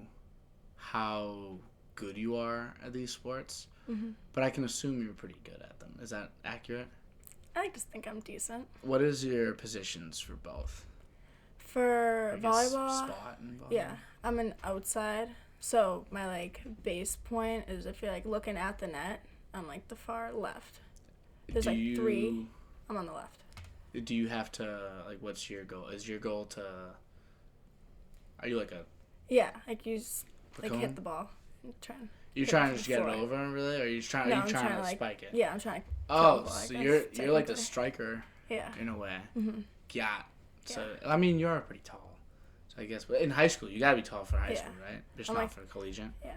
how good you are at these sports, but I can assume you're pretty good at them. Is that accurate? I like to think I'm decent. What is your positions for both? For volleyball, spot in volleyball? Yeah, I'm an outside. So my base point is if you're looking at the net, I'm the far left. There's 3. I'm on the left. Do you have to what's your goal? Is your goal to? Are you a? Yeah, you just hit the ball and try. You're trying to just get it over, really, or are you trying? No, are you trying to spike it? Yeah, I'm trying. Oh, so you're like the striker. Yeah. In a way. Mm-hmm. Yeah. So I mean, you're pretty tall. So I guess, but in high school, you gotta be tall for high school, right? Just not for collegiate. Yeah.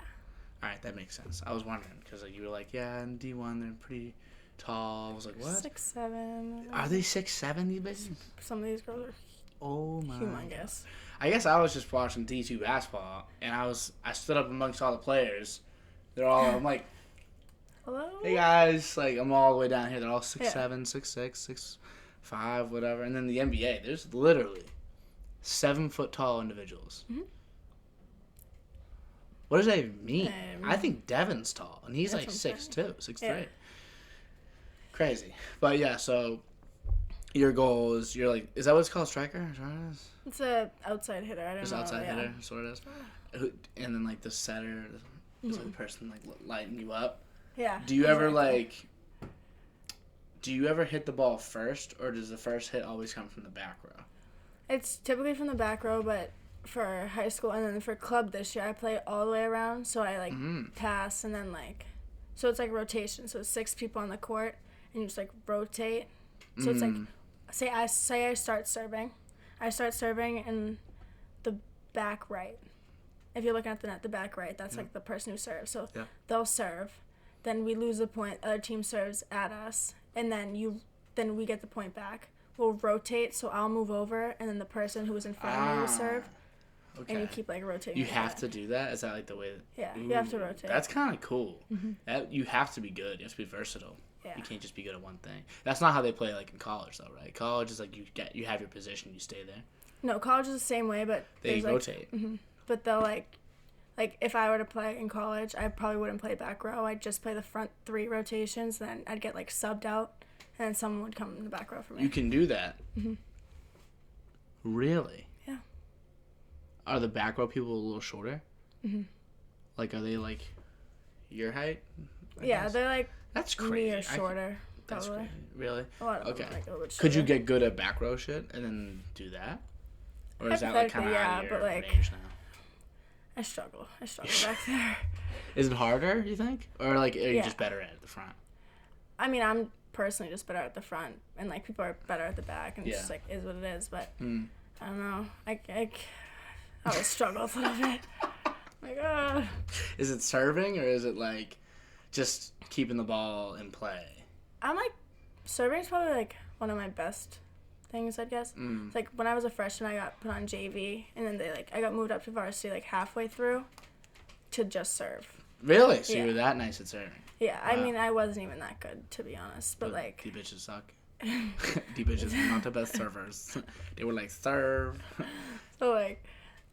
All right, that makes sense. I was wondering because you were in D1 they're pretty tall. I was like, what? 6'7". Are they 6'7"? These bitches? Some of these girls are Oh my. Humongous. God. I guess I was just watching D2 basketball, and I stood up amongst all the players. I'm like, hello? Hey guys, like I'm all the way down here. They're all 6'7", Yeah. 6'6", 6'5", whatever. And then the NBA, there's literally 7 foot tall individuals. Mm-hmm. What does that even mean? I think Devin's tall, and he's like 6'2", 6'3". Yeah. Crazy. But yeah, so your goal is is that what it's called, striker? Is that what it is? It's a outside hitter. I don't know. It's outside hitter. That's what it is. And then like the setter is like the person like lighting you up. Yeah. Do you ever hit the ball first, or does the first hit always come from the back row? It's typically from the back row, but for high school and then for club this year, I play all the way around. So I pass and then so it's like rotation. So it's 6 people on the court and you just like rotate. So it's like say I start serving. I start serving in the back right. If you're looking at the net, the back right, that's like the person who serves. So they'll serve. Then we lose the point. Other team serves at us, and then we get the point back. We'll rotate, so I'll move over, and then the person who was in front of me will serve. Okay. And you keep like rotating. You have to do that? Is that like the way? Yeah, you have to rotate. That's kind of cool. Mm-hmm. You have to be good. You have to be versatile. Yeah. You can't just be good at one thing. That's not how they play like in college, though, right? College is like you have your position, you stay there. No, college is the same way, but they rotate. But they'll like if I were to play in college, I probably wouldn't play back row. I'd just play the front 3 rotations. Then I'd get like subbed out, and then someone would come in the back row for me. You can do that. Mm-hmm. Really? Yeah. Are the back row people a little shorter? Mm-hmm. Like, are they like your height? I guess? They're like that's crazy. Me or shorter. That's crazy. Really? A lot of them, like, a little bit shorter. Could you get good at back row shit and then do that? Or is that like kind of out of your range now? I struggle back there. Is it harder, you think? Or like are you just better at the front? I mean, I'm personally just better at the front, and like people are better at the back, and it's just like is what it is. But I don't know. I always struggle a little bit. Like, Is it serving or is it like just keeping the ball in play? I'm like serving is probably like one of my best things, I guess. It's like when I was a freshman, I got put on JV, and then I got moved up to varsity like halfway through to just serve. Really? So you were that nice at serving? Yeah, wow. I mean, I wasn't even that good, to be honest, but like... The bitches suck. The bitches are not the best servers. They were like, serve. So like,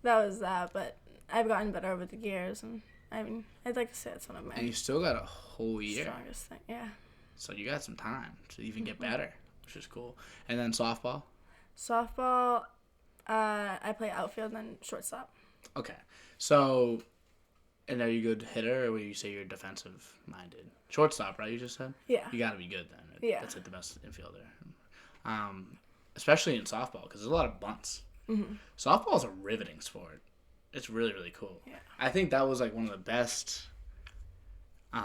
that was that, but I've gotten better over the years, and I mean, I'd like to say it's one of my... And you still got a whole year. Strongest thing, yeah. So you got some time to even get better. Which is cool. And then softball? Softball, I play outfield and then shortstop. Okay. So, and are you a good hitter, or would you say you're defensive-minded? Shortstop, right, you just said? Yeah. You got to be good then. Yeah. That's like the best infielder. Especially in softball, because there's a lot of bunts. Mm-hmm. Softball is a riveting sport. It's really, really cool. Yeah. I think that was like one of the best... let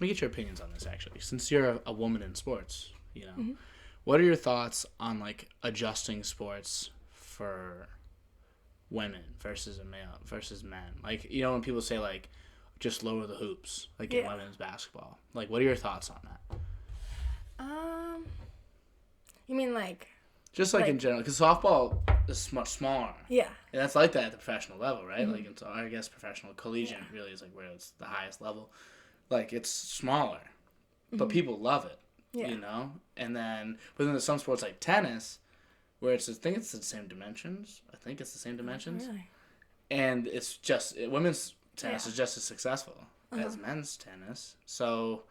me get your opinions on this, actually. Since you're a woman in sports... You know, what are your thoughts on like adjusting sports for women versus men? Like, you know, when people say like, just lower the hoops, like in women's basketball. Like, what are your thoughts on that? You mean like? Just like in general, because softball is much smaller. Yeah. And that's like that at the professional level, right? Like, it's, I guess professional collegiate really is like where it's the highest level. Like, it's smaller, but people love it. Yeah. You know, and then but then there's some sports like tennis, where I think it's the same dimensions. Really? And it's just women's tennis is just as successful as men's tennis. So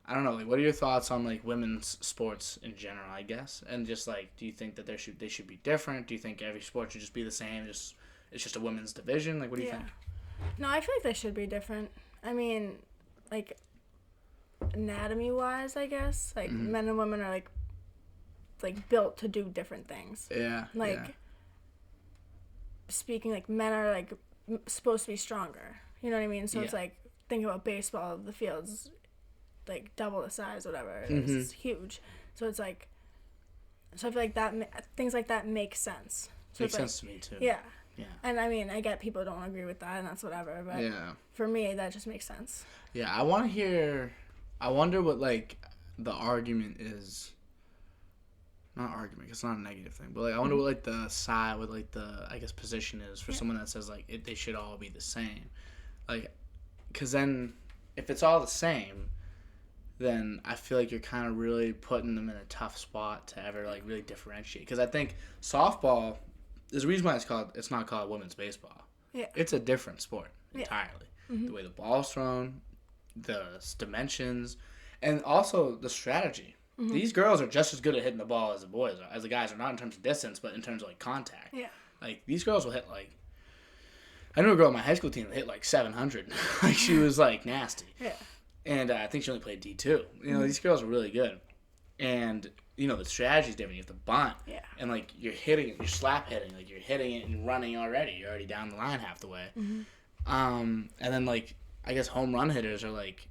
I don't know. Like, what are your thoughts on like women's sports in general? I guess, and just like, do you think that they should be different? Do you think every sport should just be the same? It's just a women's division. Like, what do you think? No, I feel like they should be different. I mean, like. Anatomy wise, I guess like men and women are like built to do different things. Speaking like men are like supposed to be stronger, you know what I mean? So it's like, think about baseball, the field's like double the size, whatever it is. It's huge. So it's like, so I feel like that things like that make sense. So makes sense to me too. Yeah. And I mean, I get people don't agree with that, and that's whatever, but for me that just makes sense. I wonder what like the argument is. not argument, it's not a negative thing, but like I wonder what like the side, what like the I guess position is for someone that says like they should all be the same, like, because then if it's all the same, then I feel like you're kind of really putting them in a tough spot to ever like really differentiate. Because I think softball, there's a reason why it's not called women's baseball. Yeah, it's a different sport entirely. The way the ball's thrown, the dimensions, and also the strategy. These girls are just as good at hitting the ball as the boys are, as the guys are, not in terms of distance, but in terms of like contact. Yeah. Like these girls will hit like, I knew a girl on my high school team that hit like 700. Like she was like nasty. Yeah. And I think she only played D2. You know, these girls are really good. And, you know, the strategy's different. You have to bunt. Yeah. And like you're hitting it, you're slap hitting, like you're hitting it and running already. You're already down the line half the way. And then like I guess home run hitters are like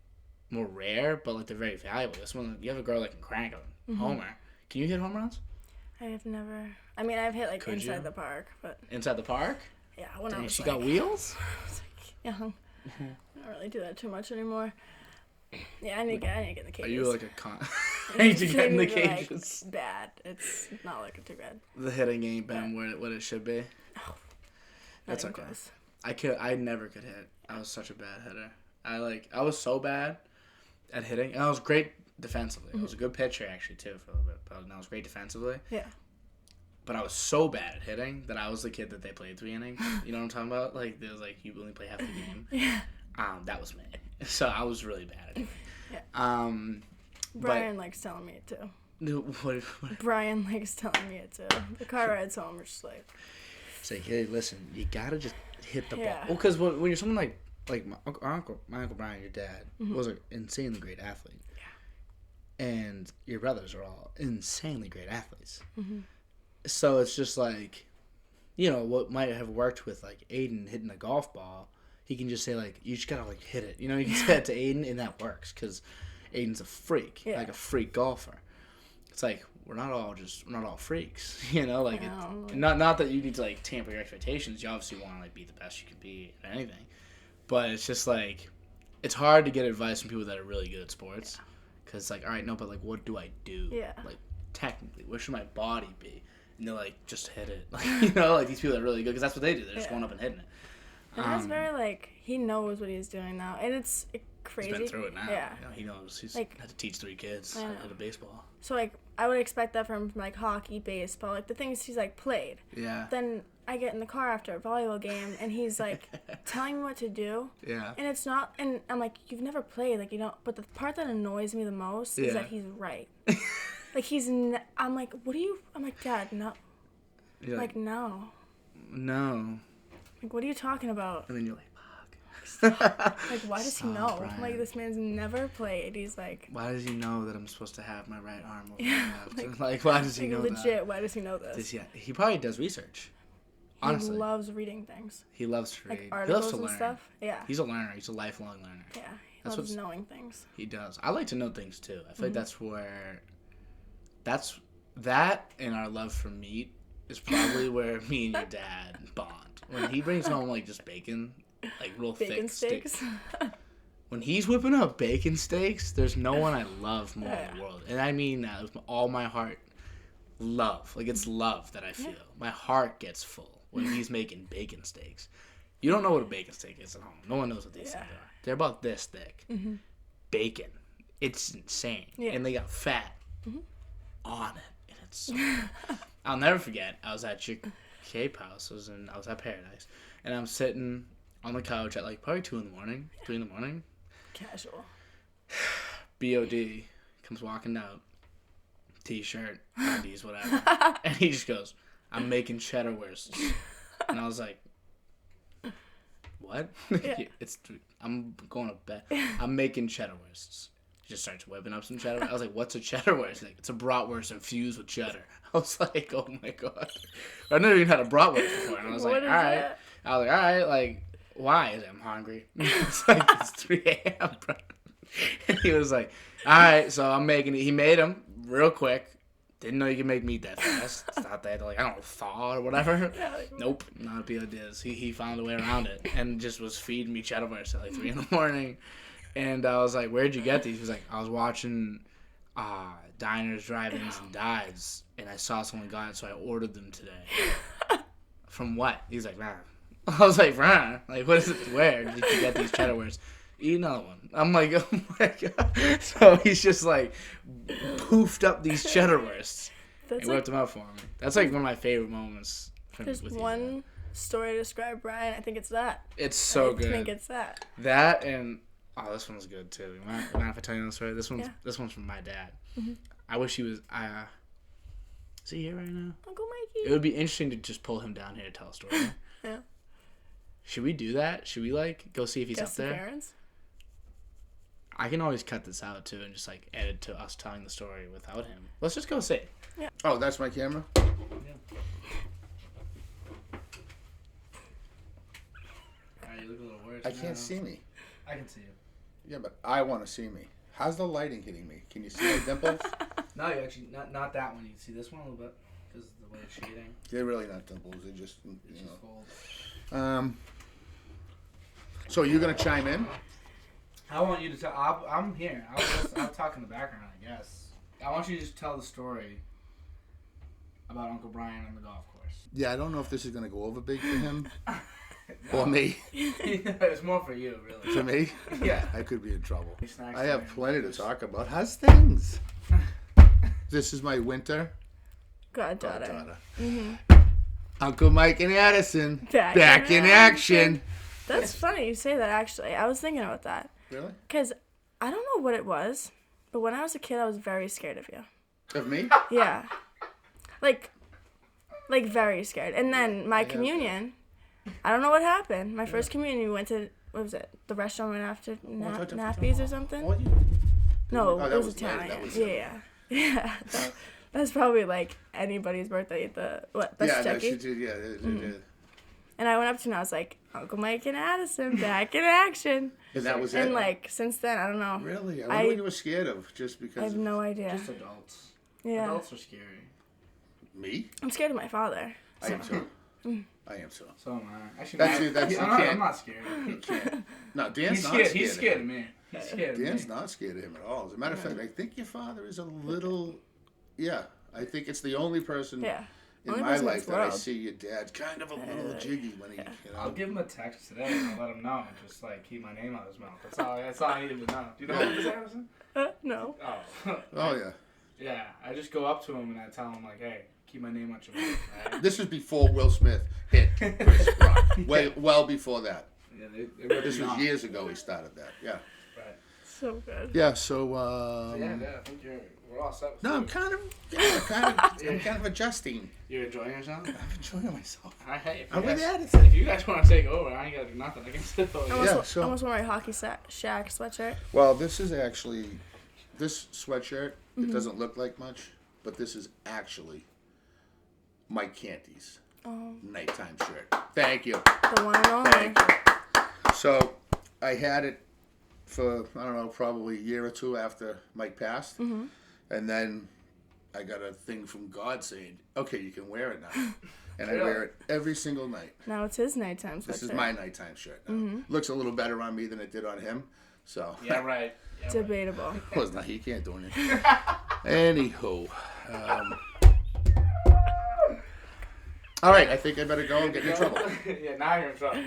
more rare, but like they're very valuable. This one, you have a girl that can crank a homer. Can you hit home runs? I have never. I mean, I've hit like inside the park, but inside the park. Yeah, when I was she got wheels. I was like young. I don't really do that too much anymore. Yeah, I need to get in the cages. Are you like I need to get in the cages. Like, bad. It's not looking too bad. The hitting ain't been what it should be. No. That's okay. Close. I never could hit. I was such a bad hitter. I was so bad at hitting, and I was great defensively. I was a good pitcher actually too for a little bit, but I was great defensively. Yeah. But I was so bad at hitting that I was the kid that they played 3 innings. You know what I'm talking about? Like there was like you only play half the game. Yeah. That was me. So I was really bad at it. Yeah. Brian likes telling me it too. What? Brian likes telling me it too. The car rides home are just like. It's like, hey, listen, you gotta just hit the ball. Well, because when you're someone like my uncle Brian, your dad, was an insanely great athlete. Yeah. And your brothers are all insanely great athletes. So it's just like, you know, what might have worked with like Aiden hitting a golf ball, he can just say like, you just gotta like hit it. You know, you can say that to Aiden and that works because Aiden's a freak, like a freak golfer. It's like we're not all freaks, you know. Like not that you need to like tamper your expectations. You obviously want to like be the best you can be at anything, but it's just like it's hard to get advice from people that are really good at sports because it's like, all right, no, but like what do I do? Yeah. Like technically, where should my body be? And they're like, just hit it. Like, you know, like these people are really good because that's what they do. They're just going up and hitting it. And that's very like he knows what he's doing now, and it's crazy. He's been through it now. Yeah, you know, he knows. He's like, had to teach 3 kids how to hit a baseball. So like I would expect that from like hockey, baseball, like the things he's like played. Yeah. Then I get in the car after a volleyball game, and he's like telling me what to do. Yeah. And it's not, and I'm like, you've never played, like you know. But the part that annoys me the most is that he's right. Like I'm like, what do you? I'm like, Dad, no. You're like no. No. Like, what are you talking about? And then you're like, fuck. Like, why does he know? Brian. Like, this man's never played. He's like... Why does he know that I'm supposed to have my right arm over my left? Like, why does he know legit, that? Legit, why does he know this? He probably does research. Honestly. He loves reading things. He loves to read. Like articles and stuff. Yeah. He's a learner. He's a lifelong learner. Yeah. He loves knowing things. He does. I like to know things, too. I feel like that's where... That and our love for meat is probably where me and your dad bond. When he brings home, like, just bacon, like, real bacon thick steaks. When he's whipping up bacon steaks, there's no one I love more in the world. And I mean that with all my heart. Love. Like, it's love that I feel. My heart gets full when he's making bacon steaks. You don't know what a bacon steak is at home. No one knows what these things are. They're about this thick. Bacon. It's insane. Yeah. And they got fat on it. And it's so I'll never forget, I was at your Cape house. I was at Paradise. And I'm sitting on the couch at like probably 2 in the morning, 3 in the morning. Casual. BOD comes walking out. T-shirt, undies, whatever. And he just goes, I'm making cheddar wursts. And I was like, what? Yeah. I'm going to bed. I'm making cheddar wursts. He just starts whipping up some cheddar. I was like, what's a cheddar wurst? Like, it's a bratwurst infused with cheddar. I was like, oh my God. I never even had a bratwurst before. And I was like, all right. That? I was like, all right, like, why? Is I'm hungry. It's like, it's 3 a.m., bro. And he was like, all right, so I'm making it. He made them real quick. Didn't know you could make meat that fast. It's not that, like, I don't know, thaw or whatever. Nope, not a big idea. He found a way around it and just was feeding me cheddar wursts at like 3 in the morning. And I was like, where'd you get these? He was like, I was watching diners, drive-ins, and dives, and I saw someone got it, so I ordered them today. From what? He's like, nah. I was like, like, what is it? Where did you get these cheddar wares? Eat another one. I'm like, oh my god. So he's just like poofed up these cheddar wursts and whipped them up for me. That's like one of my favorite moments. There's one story to describe Brian. I think it's that. It's so good. I think it's that. That and this one's good too. Mind if I tell you the story? This one's from my dad. Mm-hmm. I wish he was. Is he here right now? Uncle Mikey. It would be interesting to just pull him down here to tell a story. Yeah. Should we do that? Should we like go see if he's Guess up there? Parents? I can always cut this out too and just like edit to us telling the story without him. Let's just go see. Yeah. Oh, that's my camera? Yeah. Alright, you look a little worse. I can't see me. I can see you. Yeah, but I want to see me. How's the lighting hitting me? Can you see my dimples? No, you actually not that one. You can see this one a little bit because of the way it's shading. They're really not dimples. They're just, It's just fold. So you're going to chime in? I want you to tell. I'm here. I'll talk in the background, I guess. I want you to just tell the story about Uncle Brian on the golf course. Yeah, I don't know if this is going to go over big for him or me. It's more for you, really. For me? Yeah. I could be in trouble. Snacks I have time. plenty to talk about. How's things? This is my winter Goddaughter. Mm-hmm. Uncle Mike and Addison Back in action. That's funny you say that, actually. I was thinking about that. Really? Because I don't know what it was, but when I was a kid, I was very scared of you. Of me? Yeah. Like very scared. And then my communion, I don't know what happened. My first communion, we went to, what was it? The restaurant right after Nappies or something? No, it was Italian. Yeah. That's probably like anybody's birthday at the, what, Best Yeah, Chucky? she did. Yeah, they did. And I went up to him and I was like, Uncle Mike and Addison, back in action. And that was And it? like, since then, I don't know. Really? I wonder what you were scared of, just because I have no idea. Just adults. Yeah. Adults are scary. Me? I'm scared of my father. I am too. I am too. So am I. Actually, I'm not scared. You can't. No, Dan's He's not scared. scared. He's scared of me. He's scared of me. Dan's not scared of him at all. As a matter of fact, I think your father is a little. Yeah, I think it's the only person Yeah. in Only my person in life this that I world. see your dad kind of a little jiggy when he. You know. I'll give him a text today and I'll let him know. Just like keep my name out of his mouth. That's all I need him to know. Do you know who this is, Addison? No. Oh. Oh yeah. Yeah. I just go up to him and I tell him like, hey, keep my name out your mouth. Right? This was before Will Smith hit Chris Rock. Well before that. Yeah, they This was years ago he started that. Yeah. Right. So good. Yeah. So. Yeah. I think we're all set. With No, you. I'm kind of adjusting. You're enjoying yourself? I'm enjoying myself. Hey, I'm with if Addison. you guys want to take over, I ain't gotta do nothing. I can sit over here. I almost wore my hockey shack sweatshirt. Well, this is actually this sweatshirt. It doesn't look like much, but this is actually Mike Canty's nighttime shirt. Thank you. The one and only. Thank you. So I had it for I don't know, probably a year or two after Mike passed, and then I got a thing from God saying, "Okay, you can wear it now," and I wear it every single night. Now it's his nighttime sweatshirt. This is my nighttime shirt. Now. Looks a little better on me than it did on him. So Yeah, right. Yeah, right. Debatable. well, it's not, he can't do anything. Anywho, all right, I think I better go and get in trouble. Yeah, now you're in trouble.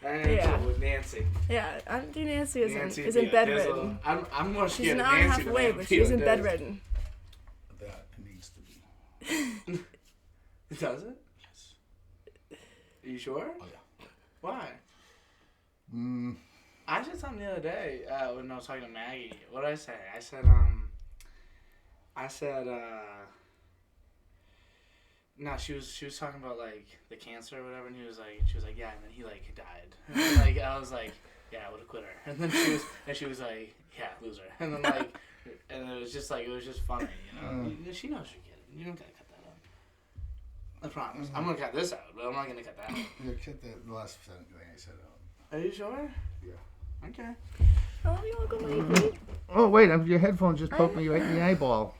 Yeah. With Nancy. Yeah, Auntie Nancy is Nancy in bedridden. I'm more She's scared an of hour and a Nancy half than away, I am but Peter she's in Diz. bedridden. That needs to be. Does it? Yes. Are you sure? Oh yeah. Why? I said something the other day when I was talking to Maggie. What did I say? I said, no, she was talking about like the cancer or whatever, and she was like, yeah, and then he like died. And then, like I was like, yeah, I would have quit her. And then she was like, yeah, loser. And then like, and it was just funny, you know. She knows you get it. You don't gotta cut that out. I promise. I'm gonna cut this out, but I'm not gonna cut that out. Yeah, cut the last thing I said out. Are you sure? Yeah. Okay. I love you, Uncle Mikey. Oh wait, your headphones just poked me right in the eyeball.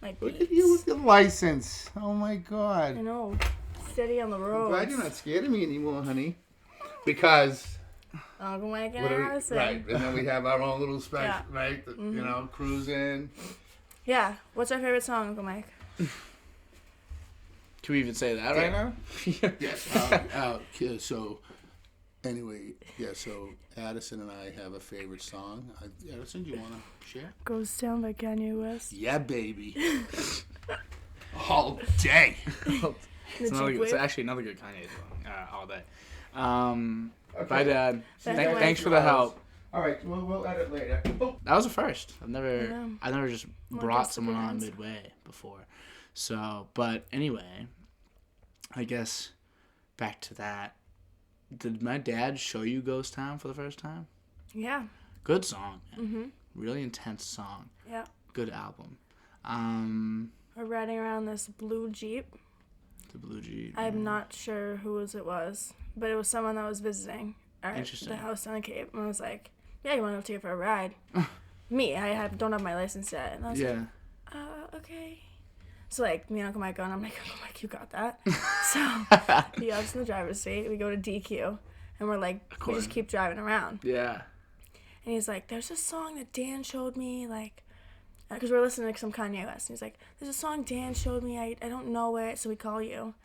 My Look at beats. you with the license. Oh my I God. know. Steady on the road. Glad you're not scared of me anymore, honey. Because Uncle Mike and what are we- Addison. right, and then we have our own little special, Yeah. right? You know, cruising. Yeah. What's our favorite song, Uncle Mike? Can we even say that right now? Yes. So, anyway, so Addison and I have a favorite song. Addison, do you want to share? Goes Down by Kanye West. Yeah, baby. All day. It's actually another good Kanye song. All day. Bye, Dad. Thanks for the help. All right, we'll edit later. Oh. That was a first. I've never just brought someone on midway before. So, but anyway, I guess back to that. Did my dad show you Ghost Town for the first time? Yeah. Good song, man. Really intense song. Yeah. Good album. We're riding around this blue Jeep. The blue Jeep. I'm not sure whose it was, but it was someone that was visiting at the house on the Cape, and I was like, "Yeah, you want to take it for a ride?" Me, don't have my license yet, and I was like, "Okay." So like me and Uncle Mike go, and I'm like, "Uncle Mike, you got that?" So he hops in the driver's seat. We go to DQ, and we're like, we just keep driving around. Yeah. And he's like, "There's a song that Dan showed me, like." Because we're listening to some Kanye West. And he's like, "There's a song Dan showed me. I don't know it, so we call you."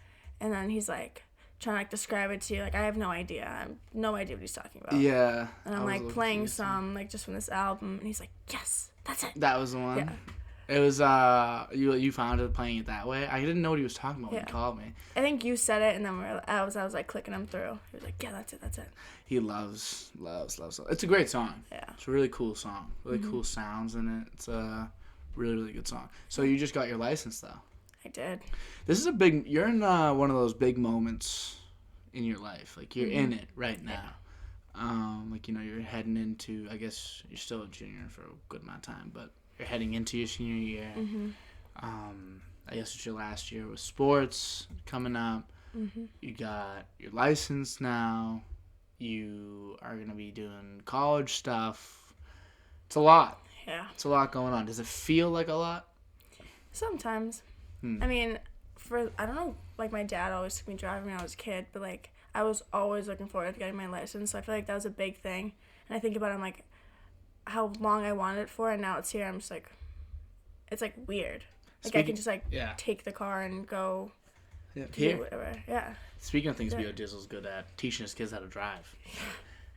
And then he's like, trying to like describe it to you. Like, I have no idea. I have no idea what he's talking about. Yeah. And I'm like playing some, like, just from this album. And he's like, "Yes, that's it." That was the one? Yeah. It was, you found it playing it that way? I didn't know what he was talking about when he called me. I think you said it, and then I was like clicking him through. He was like, "Yeah, that's it. He loves. It's a great song. Yeah. It's a really cool song. Really cool sounds in it. It's a really, really good song. So you just got your license, though? I did. This is you're in one of those big moments in your life. Like, you're in it right now. Like, you're heading into, I guess you're still a junior for a good amount of time, but you're heading into your senior year. I guess it's your last year with sports coming up. You got your license now. You are going to be doing college stuff. It's a lot. Yeah. It's a lot going on. Does it feel like a lot? Sometimes. I mean, I don't know, like, my dad always took me driving when I was a kid, but, like, I was always looking forward to getting my license, so I feel like that was a big thing. And I think about it, I'm like, how long I wanted it for, and now it's here. I'm just like, it's, like, weird. Like, I can just, like, take the car and go do whatever. Yeah. Speaking of things B.O. Dizzle's good at, teaching his kids how to drive.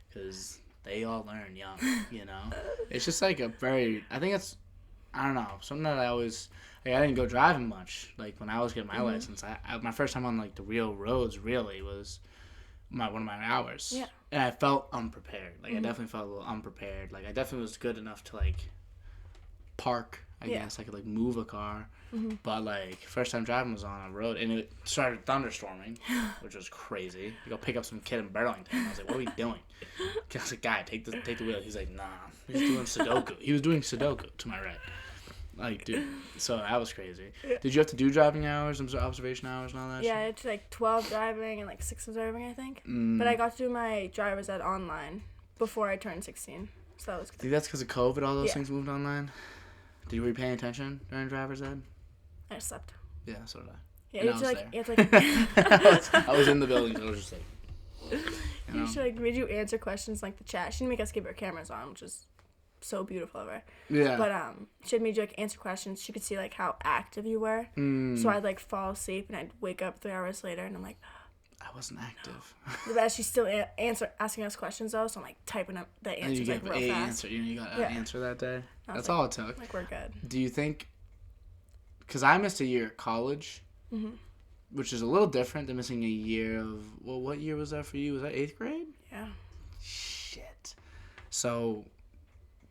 Because they all learn young, It's just, like, I think it's, I don't know, something that I always, like, I didn't go driving much. Like, when I was getting my license, my first time on, like, the real roads, really, was one of my hours. Yeah. And I felt unprepared. Like, I definitely felt a little unprepared. Like, I definitely was good enough to, like, park, I guess. I could, like, move a car. But, like, first time driving was on a road, and it started thunderstorming, which was crazy. We go pick up some kid in Burlington. I was like, "What are we doing?" I was like, "Guy, take the wheel." He's like, "Nah." He's doing Sudoku. He was doing Sudoku to my right. Like, dude. So that was crazy. Did you have to do driving hours and observation hours and all that? Yeah, it's like 12 driving and like 6 observing, I think. But I got to do my driver's ed online before I turned 16. So that was good. Think that's because of COVID, all those things moved online? Were you paying attention during driver's ed? I slept. Yeah, so did I. Yeah, you had to like I was in the building, so I was just like, you should like made you answer questions like the chat. She didn't make us keep our cameras on, which is so beautiful of her. Yeah. But she had made you like answer questions. She could see like how active you were. So I'd like fall asleep and I'd wake up 3 hours later and I'm like, I wasn't active. But she's still asking us questions though, so I'm like typing up the answers like real fast. Answer. You got an answer that day. That's all it took. Like, we're good. Do you think? Because I missed a year at college, which is a little different than missing a year of. Well, what year was that for you? Was that 8th grade? Yeah. Shit. So,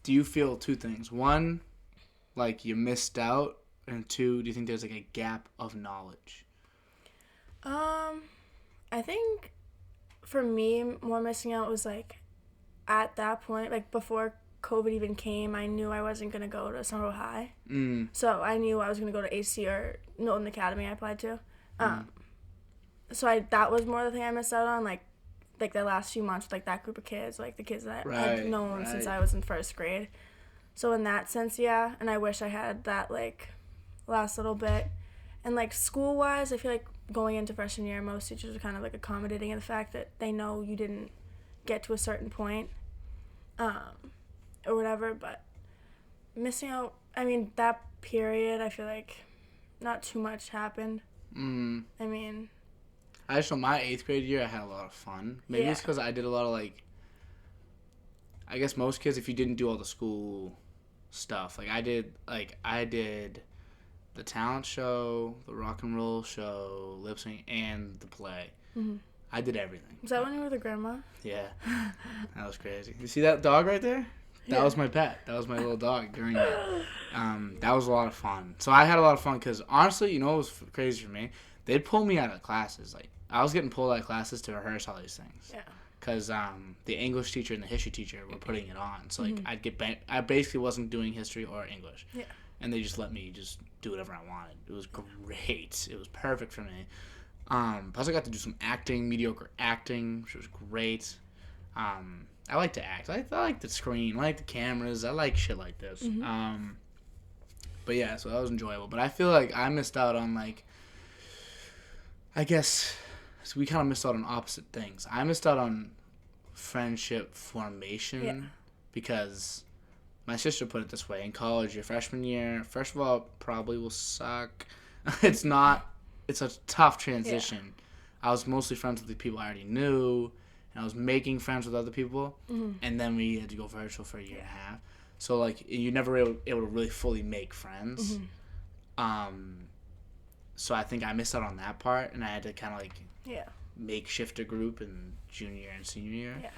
do you feel two things? One, like you missed out, and two, do you think there's like a gap of knowledge? I think for me, more missing out was like at that point, like before COVID even came, I knew I wasn't going to go to Somerville High. So I knew I was going to go to AC or Milton Academy I applied to. So that was more the thing I missed out on, like the last few months with like that group of kids, like the kids that I've known since I was in 1st grade. So in that sense, yeah, and I wish I had that like last little bit. And like school-wise, I feel like going into freshman year, most teachers are kind of like accommodating in the fact that they know you didn't get to a certain point, or whatever. But missing out, I mean, that period, I feel like not too much happened. I mean, I just know my 8th grade year, I had a lot of fun. Maybe it's because I did a lot of, like, I guess most kids, if you didn't do all the school stuff, like, I did the talent show, the rock and roll show, lip sync, and the play. I did everything. Was that when you were the grandma? Yeah. That was crazy. You see that dog right there? That was my pet. That was my little dog during that. That was a lot of fun. So I had a lot of fun because, honestly, you know what was crazy for me? They'd pull me out of classes. Like, I was getting pulled out of classes to rehearse all these things. Yeah. Because the English teacher and the history teacher were putting it on. So, like, I basically wasn't doing history or English. Yeah. And they just let me just do whatever I wanted. It was great. It was perfect for me. Plus, I got to do some acting, mediocre acting, which was great. I like to act. I like the screen. I like the cameras. I like shit like this. But yeah, so that was enjoyable. But I feel like I missed out on, like, I guess, so we kind of missed out on opposite things. I missed out on friendship formation because my sister put it this way. In college, your freshman year, first of all, probably will suck. It's a tough transition. Yeah. I was mostly friends with the people I already knew. I was making friends with other people, and then we had to go virtual for a year and a half. So, like, you never were able to really fully make friends. So I think I missed out on that part, and I had to kind of, like, makeshift a group in junior and senior year. Yeah.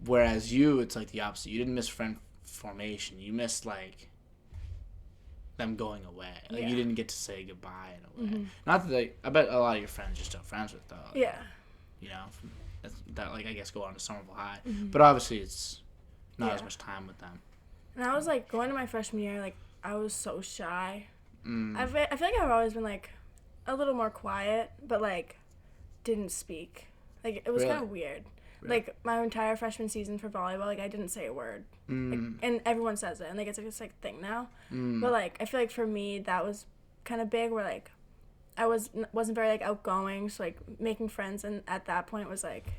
Whereas you, it's, like, the opposite. You didn't miss friend formation. You missed, like, them going away. Like, you didn't get to say goodbye in a way. Not that I bet a lot of your friends you're still friends with, though. Yeah. You know? That, like, I guess go on to Somerville High. But obviously it's not as much time with them. And I was, like, going to my freshman year, like, I was so shy. I feel like I've always been, like, a little more quiet, but, like, didn't speak. Like, it was kind of weird. Really? Like, my entire freshman season for volleyball, like, I didn't say a word. Like, and everyone says it, and, like, it's, like, this, like, thing now. But, like, I feel like for me, that was kind of big, where, like, I wasn't very, like, outgoing, so, like, making friends, and at that point was, like,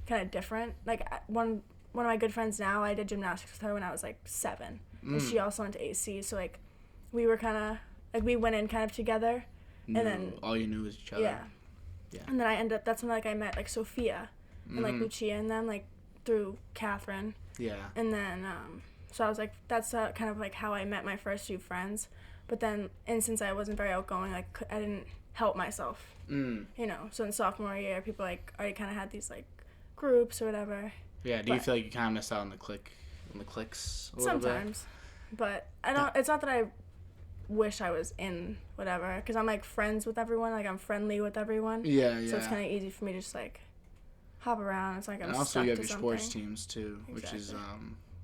kind of different. Like, one of my good friends now, I did gymnastics with her when I was, like, 7, and she also went to AC, so, like, we were kind of, like, we went in kind of together, and then all you knew was each other. Yeah. And then that's when, like, I met, like, Sophia, and, like, Lucia, and then, like, through Catherine. Yeah. And then, so I was, like, that's kind of, like, how I met my first few friends, but then, and since I wasn't very outgoing, like, I didn't help myself, you know, so in sophomore year, people, like, already kind of had these, like, groups or whatever. Yeah, do you feel like you kind of missed out on the clicks a little bit? Sometimes, but I don't, it's not that I wish I was in whatever, because I'm, like, friends with everyone, like, I'm friendly with everyone. Yeah. So it's kind of easy for me to just, like, hop around. It's like I'm stuck to something. And also you have your sports teams, too, which is,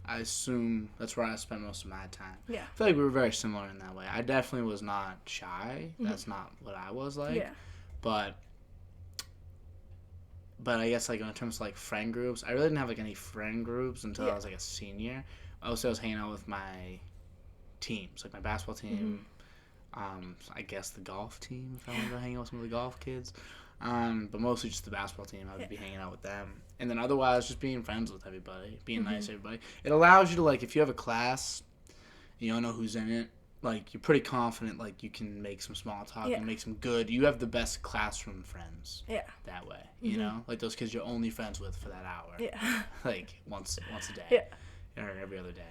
I assume that's where I spend most of my time. Yeah. I feel like we were very similar in that way. I definitely was not shy. That's not what I was like. Yeah. But I guess, like, in terms of, like, friend groups, I really didn't have, like, any friend groups until I was, like, a senior. I was hanging out with my teams, like, my basketball team, I guess the golf team, if I wanted to hang out with some of the golf kids. But mostly just the basketball team. I would be hanging out with them. And then otherwise, just being friends with everybody, being nice to everybody. It allows you to, like, if you have a class, you don't know who's in it, like, you're pretty confident, like, you can make some small talk and make some good, you have the best classroom friends that way, you know? Like, those kids you're only friends with for that hour. Yeah. Like, once a day. Yeah. Or every other day.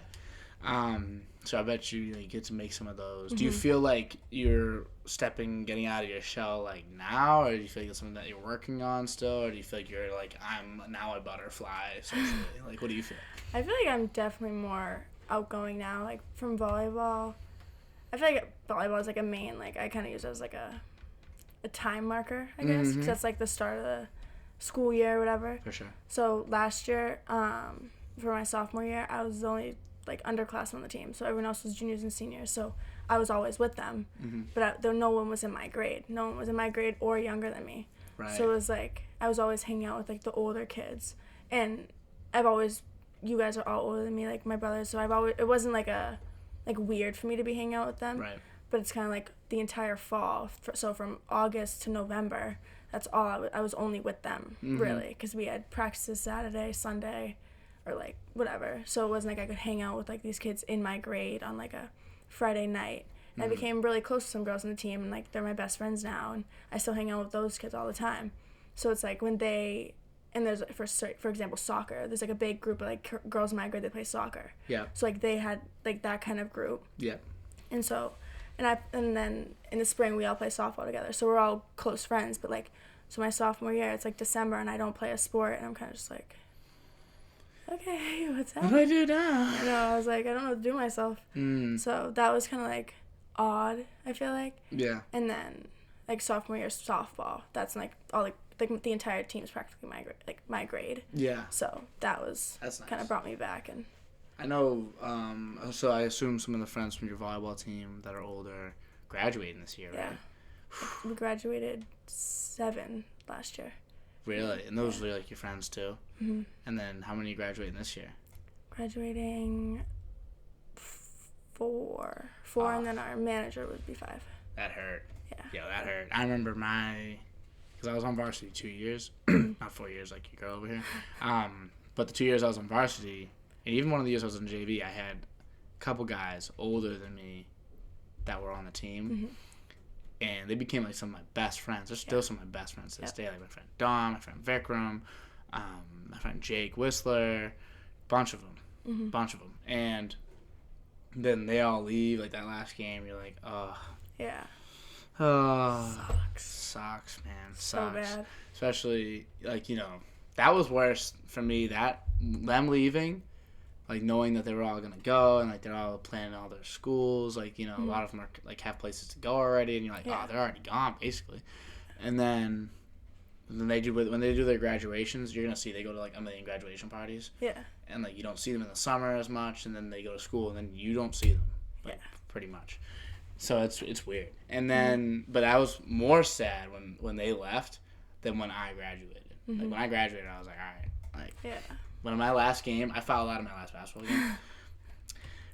So I bet you get to make some of those. Do you feel like you're getting out of your shell, like, now, or do you feel like it's something that you're working on still, or do you feel like you're, like, I'm now a butterfly socially? Like, what do you feel? I feel like I'm definitely more outgoing now, like, from volleyball. I feel like volleyball is, like, a main, like, I kind of use it as, like, a time marker, I guess, because that's, like, the start of the school year or whatever. For sure. So last year, for my sophomore year, I was the only, like, underclassmen on the team, so everyone else was juniors and seniors, so I was always with them, but no one was in my grade. No one was in my grade or younger than me. Right. So it was, like, I was always hanging out with, like, the older kids, and you guys are all older than me, like, my brothers, so it wasn't, like, weird for me to be hanging out with them. Right. But it's kind of, like, the entire fall, so from August to November, that's all, I was only with them, really, because we had practices Saturday, Sunday, or, like, whatever. So it wasn't like I could hang out with, like, these kids in my grade on, like, a Friday night. And I became really close to some girls on the team, and like they're my best friends now, and I still hang out with those kids all the time. So it's like when they, and there's for example soccer, there's like a big group of like girls in my grade that play soccer. Yeah. So like they had like that kind of group. Yeah. And so, and then in the spring we all play softball together, so we're all close friends. But like, so my sophomore year, it's like December, and I don't play a sport, and I'm kind of just like, okay, what's up? What do I do now? I know, I was like, I don't know what to do with myself. So that was kind of like odd, I feel like. Yeah. And then like sophomore year softball, that's like all like the entire team's practically my grade. Yeah. So that's nice. Kind of brought me back. And I know, so I assume some of the friends from your volleyball team that are older graduating this year, right? We graduated 7 last year. Really? And those are like your friends too? Mm-hmm. And then how many are graduating this year? Graduating 4, and then our manager would be 5. That hurt. Yeah, that hurt. I remember because I was on varsity 2 years, not 4 years like your girl over here. But the 2 years I was on varsity, and even one of the years I was in JV, I had a couple guys older than me that were on the team, and they became like some of my best friends. They're still some of my best friends to this day. Like my friend Dom, my friend Vikram, my friend Jake Whistler, bunch of them, and then they all leave like that last game. You're like, oh. Yeah. Oh, sucks, man. So bad. Especially, like, that was worse for me, them leaving, like, knowing that they were all going to go, and, like, they're all planning all their schools, like, a lot of them are, like, have places to go already, and you're like, oh, they're already gone, basically. And then when they do their graduations, you're going to see they go to, like, a million graduation parties. Yeah. And, like, you don't see them in the summer as much, and then they go to school, and then you don't see them, like, pretty much. So it's weird. And then, but I was more sad when they left than when I graduated. Like, when I graduated, I was like, all right. Like, when my last game, I fouled out of my last basketball game.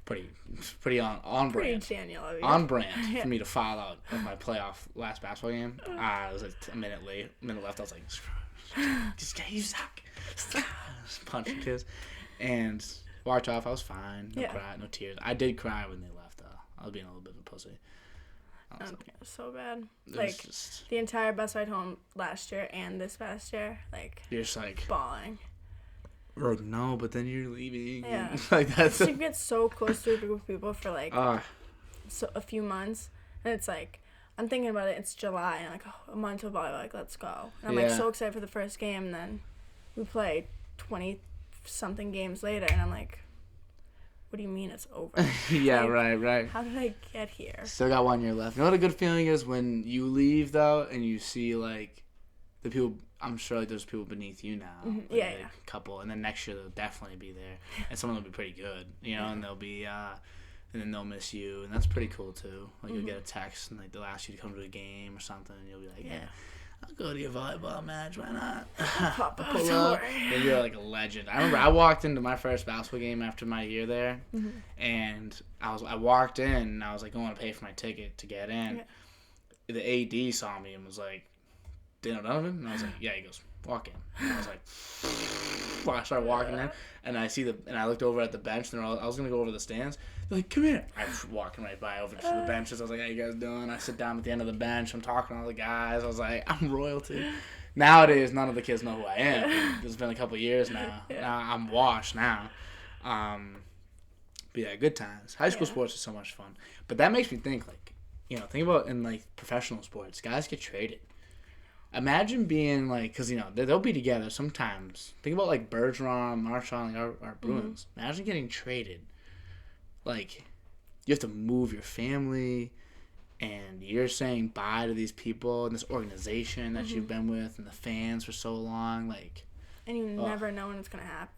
Pretty on brand. Pretty Daniel of you. On brand for me to foul out of my playoff last basketball game. It was like a minute left. I was like, you suck. Punching kids. And walked off. I was fine. No cry, no tears. I did cry when they left, though. I was being a little bit of a pussy. It was so bad. Like, the entire bus ride home last year and this past year, like, you're just like bawling. Or no, but then you're leaving. Yeah. Like, that's you get so close to a group of people for like a few months, and it's like I'm thinking about it. It's July, and like a month till volleyball, like let's go. And I'm like so excited for the first game, and then we play 20-something games later, and I'm like, what do you mean it's over? Yeah, like, right. How did I get here? Still got 1 year left. You know what a good feeling is when you leave, though, and you see, like, the people, I'm sure, like, there's people beneath you now. Like, Yeah. A couple. And then next year they'll definitely be there. And some of them will be pretty good, and they'll be, and then they'll miss you. And that's pretty cool, too. Like, you'll get a text, and, like, they'll ask you to come to a game or something, and you'll be like, yeah. I'll go to your volleyball match. Why not? Pull up. And you're like a legend. I remember I walked into my first basketball game after my year there, and I walked in and I was like going to pay for my ticket to get in. Yeah. The AD saw me and was like, Daniel Donovan? And I was like, yeah. He goes, walk in. And I was like, well, I started walking in, and I looked over at the bench, and I was gonna go over the stands. They're like, come here. I was walking right by over to the benches. I was like, how you guys doing? I sit down at the end of the bench. I'm talking to all the guys. I was like, I'm royalty. Nowadays, none of the kids know who I am. It's been a couple years now. Now I'm washed now. But yeah, good times. High school sports is so much fun. But that makes me think, like, think about in like professional sports, guys get traded. Imagine being like, because they'll be together sometimes. Think about like Bergeron, Marchand, like our Bruins. Imagine getting traded. Like, you have to move your family, and you're saying bye to these people and this organization that you've been with, and the fans for so long. Like, and you never know when it's gonna happen.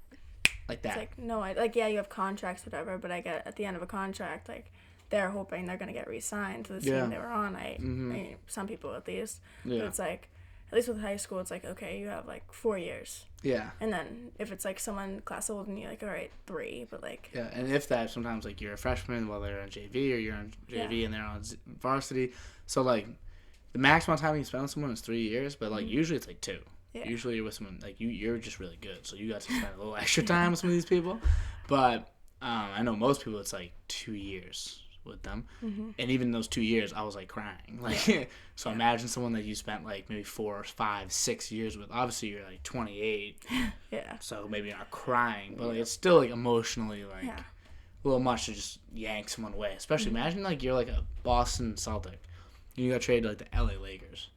Like that. It's like you have contracts, whatever. But I get at the end of a contract, like, they're hoping they're gonna get re-signed to the team they were on. I mean, some people at least. Yeah. But it's like, at least with high school, it's like, okay, you have like 4 years. Yeah. And then if it's like someone class older than you, like, all right, 3, but like. Yeah, and if that, sometimes like you're a freshman while they're on JV, or you're on JV and they're on varsity. So like, the maximum time you spend with someone is 3 years, but like usually it's like 2. Yeah. Usually you're with someone like you're just really good, so you got to spend a little extra time with some of these people. But I know most people it's like 2 years with them. And even those 2 years, I was like crying. Like, so imagine someone that you spent like maybe 4, 5, 6 years with. Obviously, you're like 28. Yeah. So maybe you're not crying, but like it's still like emotionally like a little much to just yank someone away. Especially imagine like you're like a Boston Celtic, and you got traded to like the LA Lakers.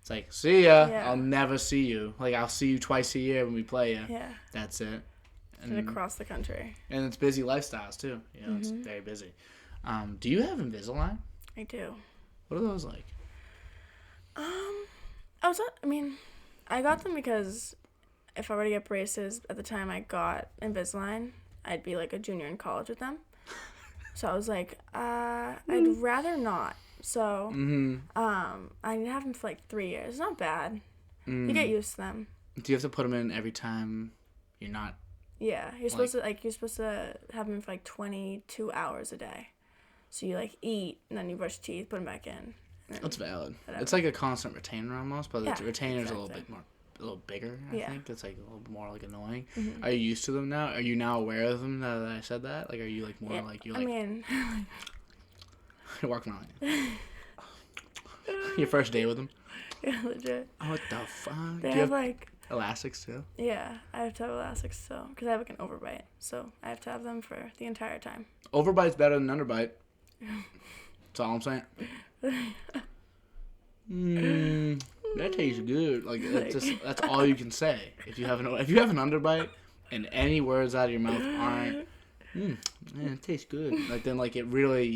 It's like, see ya. I'll never see you. Like, I'll see you twice a year when we play you. Yeah. That's it. And across the country. And it's busy lifestyles, too. You know, it's very busy. Do you have Invisalign? I do. What are those like? I got them because if I were to get braces at the time I got Invisalign, I'd be like a junior in college with them. So I was like, I'd rather not. So, I have them for like 3 years. It's not bad. You get used to them. Do you have to put them in every time you're not? Yeah, you're supposed to have them for like 22 hours a day. So you like eat and then you brush teeth, put them back in. That's valid. Whatever. It's like a constant retainer almost, but the retainer's a little bigger. I think it's like a little more like annoying. Are you used to them now? Are you now aware of them now that I said that? Like, are you like more like you like? You're walking around. Your first day with them? Yeah, legit. What the fuck? They have like elastics too? Yeah, I have to have elastics too because I have like an overbite, so I have to have them for the entire time. Overbite's better than underbite. That's all I'm saying. That tastes good. Like that's all you can say. If you have an underbite and any words out of your mouth aren't, man, it tastes good. Like then like it really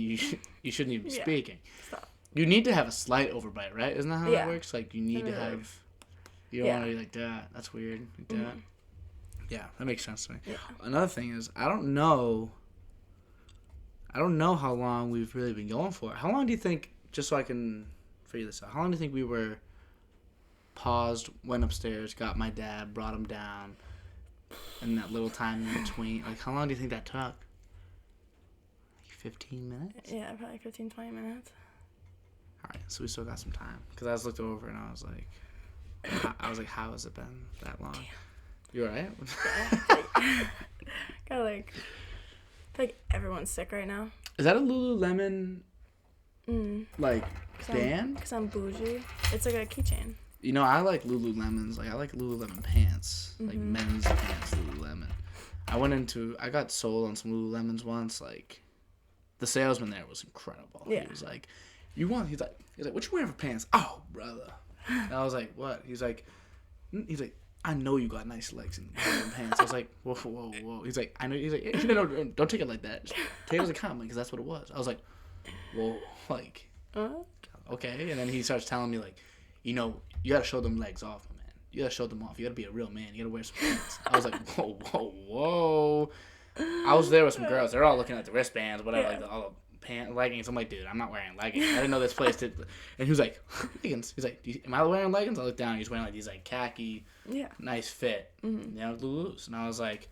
you shouldn't even be speaking. Stop. You need to have a slight overbite, right? Isn't that how that works? Like you need to have. You don't want to be like that. That's weird. Like that. Yeah, that makes sense to me. Yeah. Another thing is I don't know how long we've really been going for. How long do you think? Just so I can figure this out. How long do you think we were paused, went upstairs, got my dad, brought him down, and that little time in between? Like, how long do you think that took? Like 15 minutes? Yeah, probably 15, 20 minutes. All right, so we still got some time. Because I just looked over and I was like, how has it been that long? Damn. You all right? I feel like everyone's sick right now. Is that a Lululemon, band? Because I'm bougie. It's like a keychain. You know, I like Lululemons. Like, I like Lululemon pants. Like, men's pants, Lululemon. I got sold on some Lululemons once. Like, the salesman there was incredible. Yeah. He was like, he's like, what you wearing for pants? Oh, brother. And I was like, what? He's like, I know you got nice legs in pants. I was like, whoa. He's like, I know. He's like, no, don't take it like that. Just take it as a compliment because that's what it was. I was like, whoa, like, okay. And then he starts telling me like, you gotta show them legs off, man. You gotta show them off. You gotta be a real man. You gotta wear some pants. I was like, whoa. I was there with some girls. They're all looking at the wristbands, whatever, like all the leggings. I'm like, dude, I'm not wearing leggings. I didn't know this place did. And he was like, leggings. He's like, am I wearing leggings? I looked down. He's wearing like these like khaki, nice fit, Lulus. And I was like,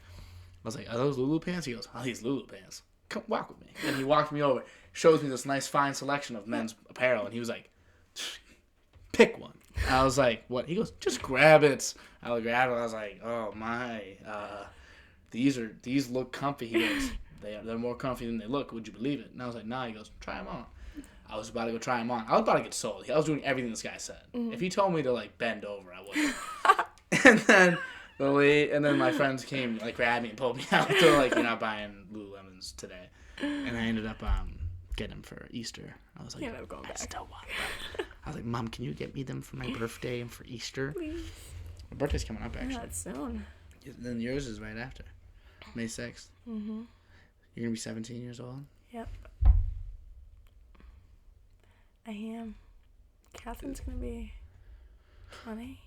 are those Lulu pants? He goes, oh, these Lulu pants. Come walk with me. And he walked me over, shows me this nice fine selection of men's apparel, and he was like, pick one. I was like, what? He goes, just grab it. I would grab it. I was like, oh my, these look comfy. He goes, they're more comfy than they look. Would you believe it? And I was like, nah. He goes, try them on. I was about to go try them on. I was about to get sold. I was doing everything this guy said. If he told me to like bend over, I wouldn't. and then my friends came, like grabbed me and pulled me out. They're like, you're not buying Lululemons today. And I ended up getting them for Easter. I was like, I still want them. I was like, Mom, can you get me them for my birthday and for Easter? Please. My birthday's coming up actually. Yeah, it's soon. Then yours is right after, May 6th. Mm-hmm. You're gonna be 17 years old. Yep. I am. Catherine's gonna be 20.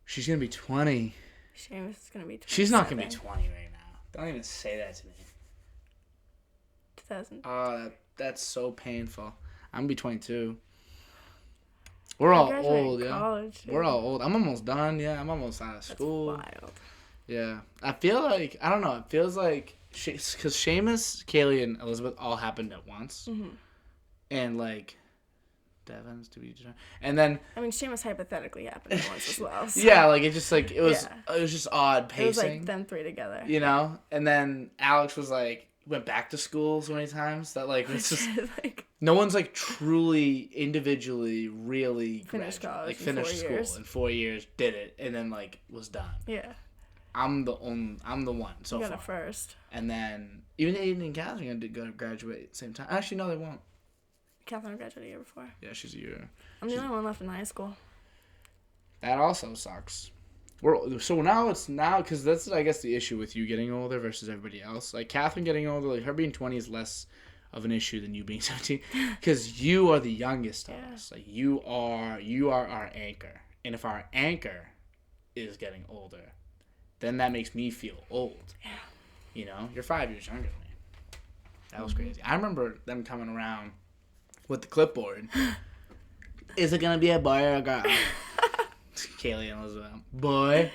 She's gonna be 20. Seamus is gonna be 27. She's not gonna be 20 right now. Don't even say that to me. 2000. Oh, that's so painful. I'm gonna be 22. We're all old, yeah. We're all old. I'm almost done. Yeah, I'm almost out of school. That's wild. Yeah, I feel like I don't know. It feels like because Seamus, Kaylee, and Elizabeth all happened at once, and like Devon's to be determined. And then I mean, Seamus hypothetically happened at once as well. So. Yeah, like it just like it was just odd pacing. It was like them three together. You know, and then Alex was like went back to school so many times that like it's just like no one's like truly individually really finished college, like finished school in 4 years, did it, and then like was done. Yeah. I'm the one so you got far. It first. And then even Aiden and Catherine are going to graduate at the same time. Actually, no, they won't. Catherine graduated a year before. Yeah, she's a year. I'm the only one left in high school. That also sucks. So now because that's I guess the issue with you getting older versus everybody else. Like Catherine getting older, like her being 20 is less of an issue than you being 17, because you are the youngest of us. Like you are our anchor, and if our anchor is getting older, then that makes me feel old. Yeah. You know, you're 5 years younger than me. That was crazy. I remember them coming around with the clipboard. Is it gonna be a boy or a girl? Kaylee and Elizabeth. Boy.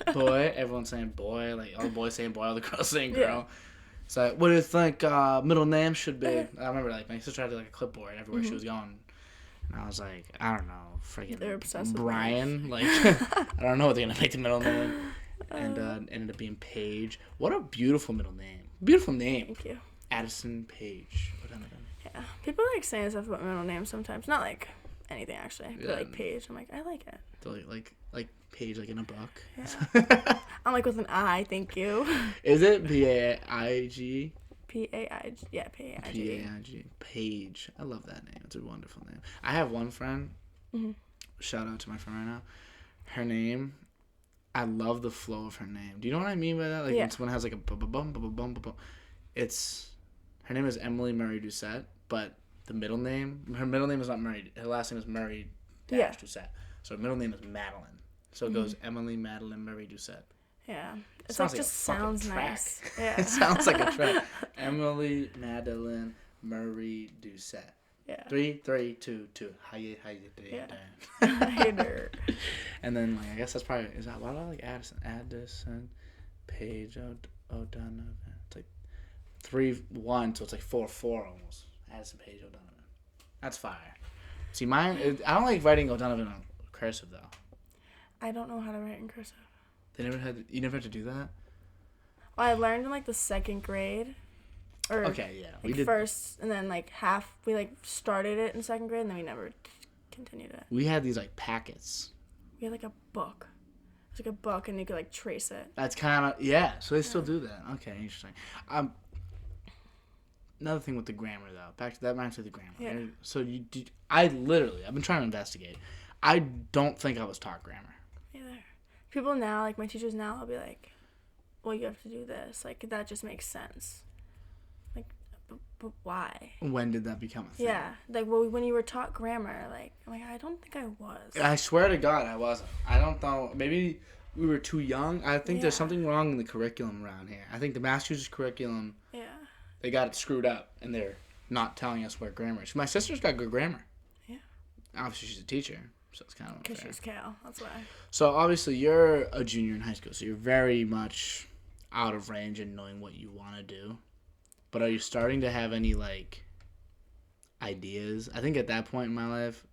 Everyone's saying boy. Like all the boys saying boy, all the girls saying girl. Yeah. So what do you think middle name should be? I remember like my sister had like a clipboard everywhere she was going. And I was like, I don't know, freaking Brian. Like I don't know what they're gonna make the middle name. And ended up being Paige. What a beautiful middle name. Beautiful name. Thank you. Addison Paige. Yeah. People like saying stuff about middle names sometimes. Not like anything actually. But like Paige. I'm like, I like it. Like Paige like in a book. Yeah. I'm like with an I, thank you. Is it P-A-I-G? P-A-I-G. Yeah, P-A-I-G. P-A-I-G. Paige. I love that name. It's a wonderful name. I have one friend. Shout out to my friend right now. Her name, I love the flow of her name. Do you know what I mean by that? Like when someone has like a bum. It's, her name is Emily Murray Doucette, but her middle name is not Murray. Her last name is Murray Doucette. So her middle name is Madeline. So it goes Emily Madeline Murray Doucette. Yeah. It's like just sounds nice. Yeah. It sounds like a track. Emily Madeline Murray Doucette. Yeah. 3, 3, 2, 2. How you doing? Yeah. And then like I guess that's probably why do I like Addison Paige O'Donovan. It's like 3-1, so it's like 4-4 almost. Addison Paige O'Donovan. That's fire. See mine. I don't like writing O'Donovan on cursive though. I don't know how to write in cursive. You never had to do that? Well, I learned in like the second grade. Or okay, yeah. We did first, and then like we like started it in second grade, and then we never continued it. We had these like packets. We had like a book. It was like a book, and you could like trace it. That's kind of so they still do that. Okay, interesting. Another thing with the grammar though. Back to the grammar. Yeah. So I've been trying to investigate. I don't think I was taught grammar. Either. People now, like my teachers now, will be like, "Well, you have to do this. Like that just makes sense." Like, but why? When did that become a thing? Yeah, like when you were taught grammar, like I'm like I don't think I was. I swear to God, I wasn't. I don't know. Maybe we were too young. I think there's something wrong in the curriculum around here. I think the Massachusetts curriculum. Yeah. They got it screwed up, and they're not telling us where grammar is. My sister's got good grammar. Yeah. Obviously, she's a teacher, so it's kind of unfair. Because she's Cal, that's why. So, obviously, you're a junior in high school, so you're very much out of range in knowing what you want to do. But are you starting to have any, like, ideas? I think at that point in my life,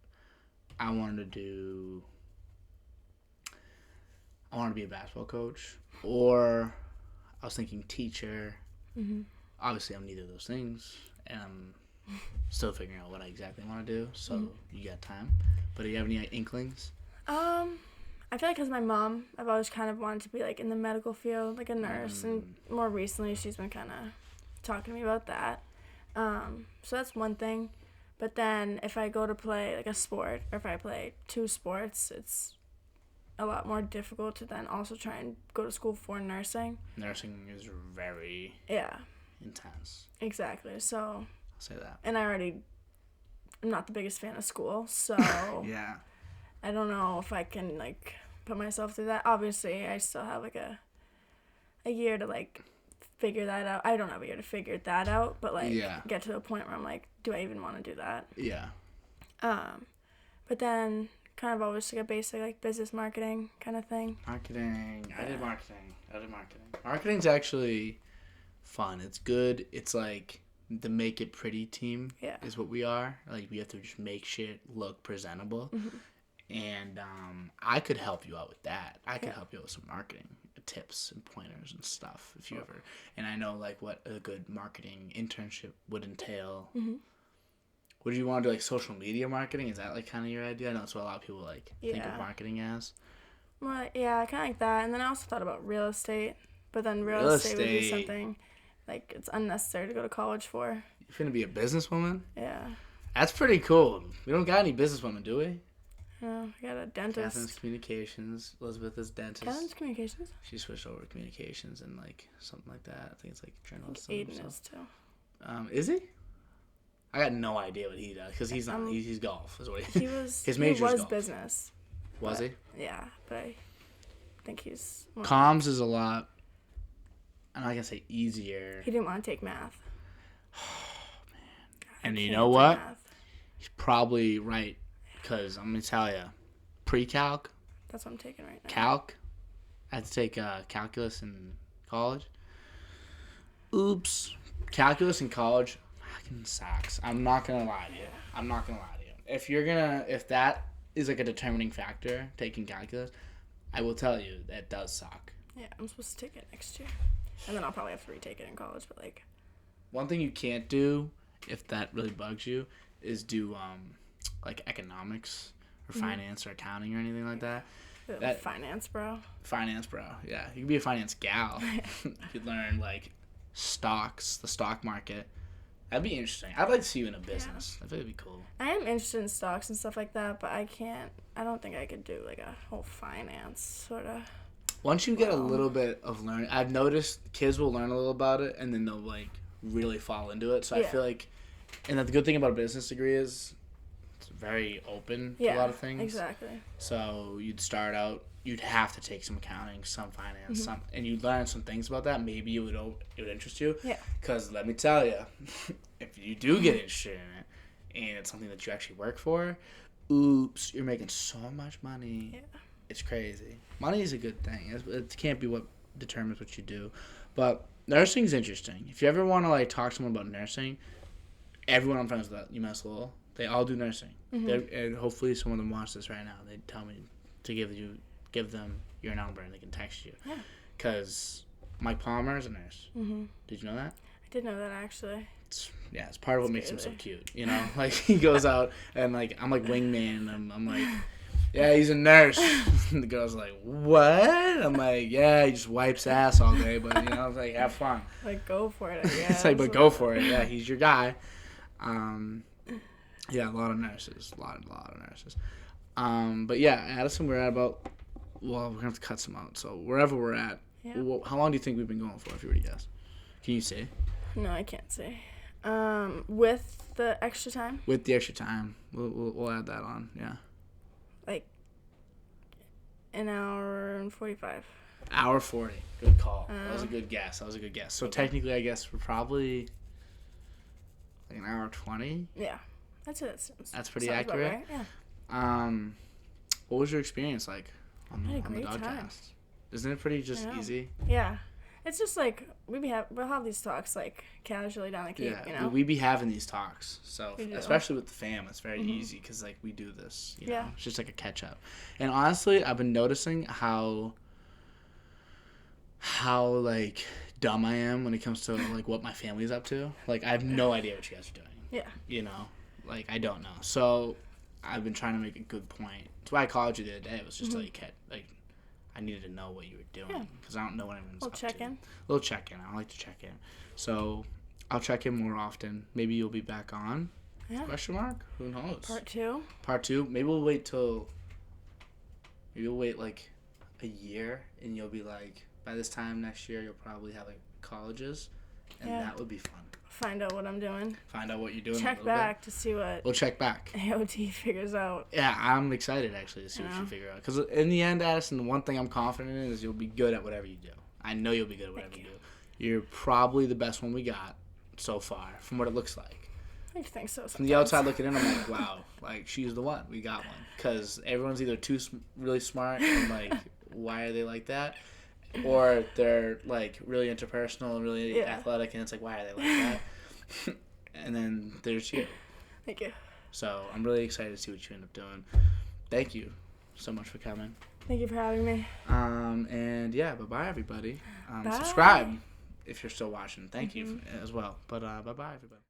I wanted to be a basketball coach, or I was thinking teacher. Mm-hmm. Obviously, I'm neither of those things, and I'm still figuring out what I exactly want to do, so you got time. But do you have any inklings? I feel like because my mom, I've always kind of wanted to be, like, in the medical field, like a nurse, and more recently she's been kind of talking to me about that. So that's one thing. But then if I go to play, like, a sport, or if I play 2 sports, it's a lot more difficult to then also try and go to school for nursing. Nursing is very... intense. Exactly. So I'll say that. And I'm not the biggest fan of school, so yeah. I don't know if I can like put myself through that. Obviously, I still have like a year to like figure that out. I don't have a year to figure that out, but like get to a point where I'm like, do I even want to do that? Yeah. But then kind of always like a basic like business marketing kind of thing. Marketing. Yeah. I did marketing. Marketing's actually fun. It's good. It's like the make it pretty team is what we are. Like we have to just make shit look presentable. Mm-hmm. And I could help you out with that. I could help you out with some marketing tips and pointers and stuff if you ever. And I know like what a good marketing internship would entail. Mm-hmm. Would you want to do like social media marketing? Is that like kind of your idea? I know that's what a lot of people like think of marketing as. Well, yeah, kind of like that. And then I also thought about real estate, but then real estate would be something like it's unnecessary to go to college for. You're gonna be a businesswoman? Yeah. That's pretty cool. We don't got any businesswomen, do we? No, we got a dentist. Catherine's communications. Elizabeth is dentist. Catherine's communications? She switched over to communications and like something like that. I think it's like journalism. Aiden is too. Is he? I got no idea what he does because he's not. He's golf. Is what he was. His major was golf. Business. Was he? Yeah, but I think he's. Comms is a lot. I'm not gonna say easier. He didn't want to take math. Oh man! And you know what? Math. He's probably right because I'm gonna tell you, pre-calc. That's what I'm taking right now. Calc. I had to take calculus in college. Oops. Calculus in college fucking sucks. I'm not gonna lie to you. If that is like a determining factor, taking calculus, I will tell you that does suck. Yeah, I'm supposed to take it next year. And then I'll probably have to retake it in college, but like. One thing you can't do, if that really bugs you, is do like economics or finance or accounting or anything like that. Finance bro. Finance bro, yeah. You could be a finance gal. You could learn like stocks, the stock market. That'd be interesting. I'd like to see you in a business. I think it'd be cool. I am interested in stocks and stuff like that, but I don't think I could do like a whole finance sort of. Once you get a little bit of learning, I've noticed kids will learn a little about it and then they'll like really fall into it. So I feel like, and the good thing about a business degree is it's very open to a lot of things. Exactly. So you'd start out, you'd have to take some accounting, some finance, and you'd learn some things about that. Maybe it would interest you. Yeah. Because let me tell you, if you do get interested in it and it's something that you actually work for, oops, you're making so much money. Yeah. It's crazy. Money is a good thing. It can't be what determines what you do. But nursing is interesting. If you ever want to like talk to someone about nursing, everyone I'm friends with at UMass Lowell, they all do nursing. And hopefully some of them watch this right now. They tell me to give them your number and they can text you. Yeah. Because Mike Palmer is a nurse. Did you know that? I did know that actually. It's part of what makes him so cute. You know, like he goes out and like I'm like wingman. And I'm like. Yeah, he's a nurse. And the girl's like, what? I'm like, yeah, he just wipes ass all day, but, you know, it's like, have fun. Like, go for it, I guess. It's like, but go for it. Yeah, he's your guy. Yeah, a lot of nurses. A lot of nurses. But, yeah, Addison, we're at about, well, we're going to have to cut some out. So, wherever we're at, how long do you think we've been going for, if you were to guess? Can you say? No, I can't say. With the extra time? With the extra time. We'll add that on, yeah. Like an hour and 45. Hour 40. Good call. That was a good guess. So technically, I guess we're probably like an hour 20. Yeah, that's pretty accurate. Right. Yeah. What was your experience like on the DOD-Cast? Time. Isn't it pretty just easy? Yeah. It's just like we'll have these talks like casually down the Cape, you know. We be having these talks, so especially with the fam, it's very easy because like we do this, you know. It's just like a catch up. And honestly, I've been noticing how like dumb I am when it comes to like what my family's up to. Like I have no idea what you guys are doing. Yeah. You know, like I don't know. So I've been trying to make a good point. That's why I called you the other day. It was just like I needed to know what you were doing because I don't know what anyone's up to. Little check-in. I like to check in. So I'll check in more often. Maybe you'll be back on? Yeah. Question mark? Who knows? Part 2? Maybe we'll wait like a year and you'll be like, by this time next year, you'll probably have like colleges and that would be fun. Find out what I'm doing. Find out what you're doing. Check back to see what. We'll check back. AOT figures out. Yeah, I'm excited actually to see what you figure out. Because in the end, Addison, the one thing I'm confident in is you'll be good at whatever you do. I know you'll be good at whatever you do. You're probably the best one we got so far, from what it looks like. I think so. Sometimes. From the outside looking in, I'm like, wow, like she's the one. We got one. Because everyone's either too really smart and like, why are they like that? Or they're like really interpersonal and really athletic, and it's like, why are they like that? And then there's you. Thank you. So I'm really excited to see what you end up doing. Thank you so much for coming. Thank you for having me. And yeah, bye-bye, everybody. Bye. Subscribe if you're still watching. Thank you as well. But bye-bye, everybody.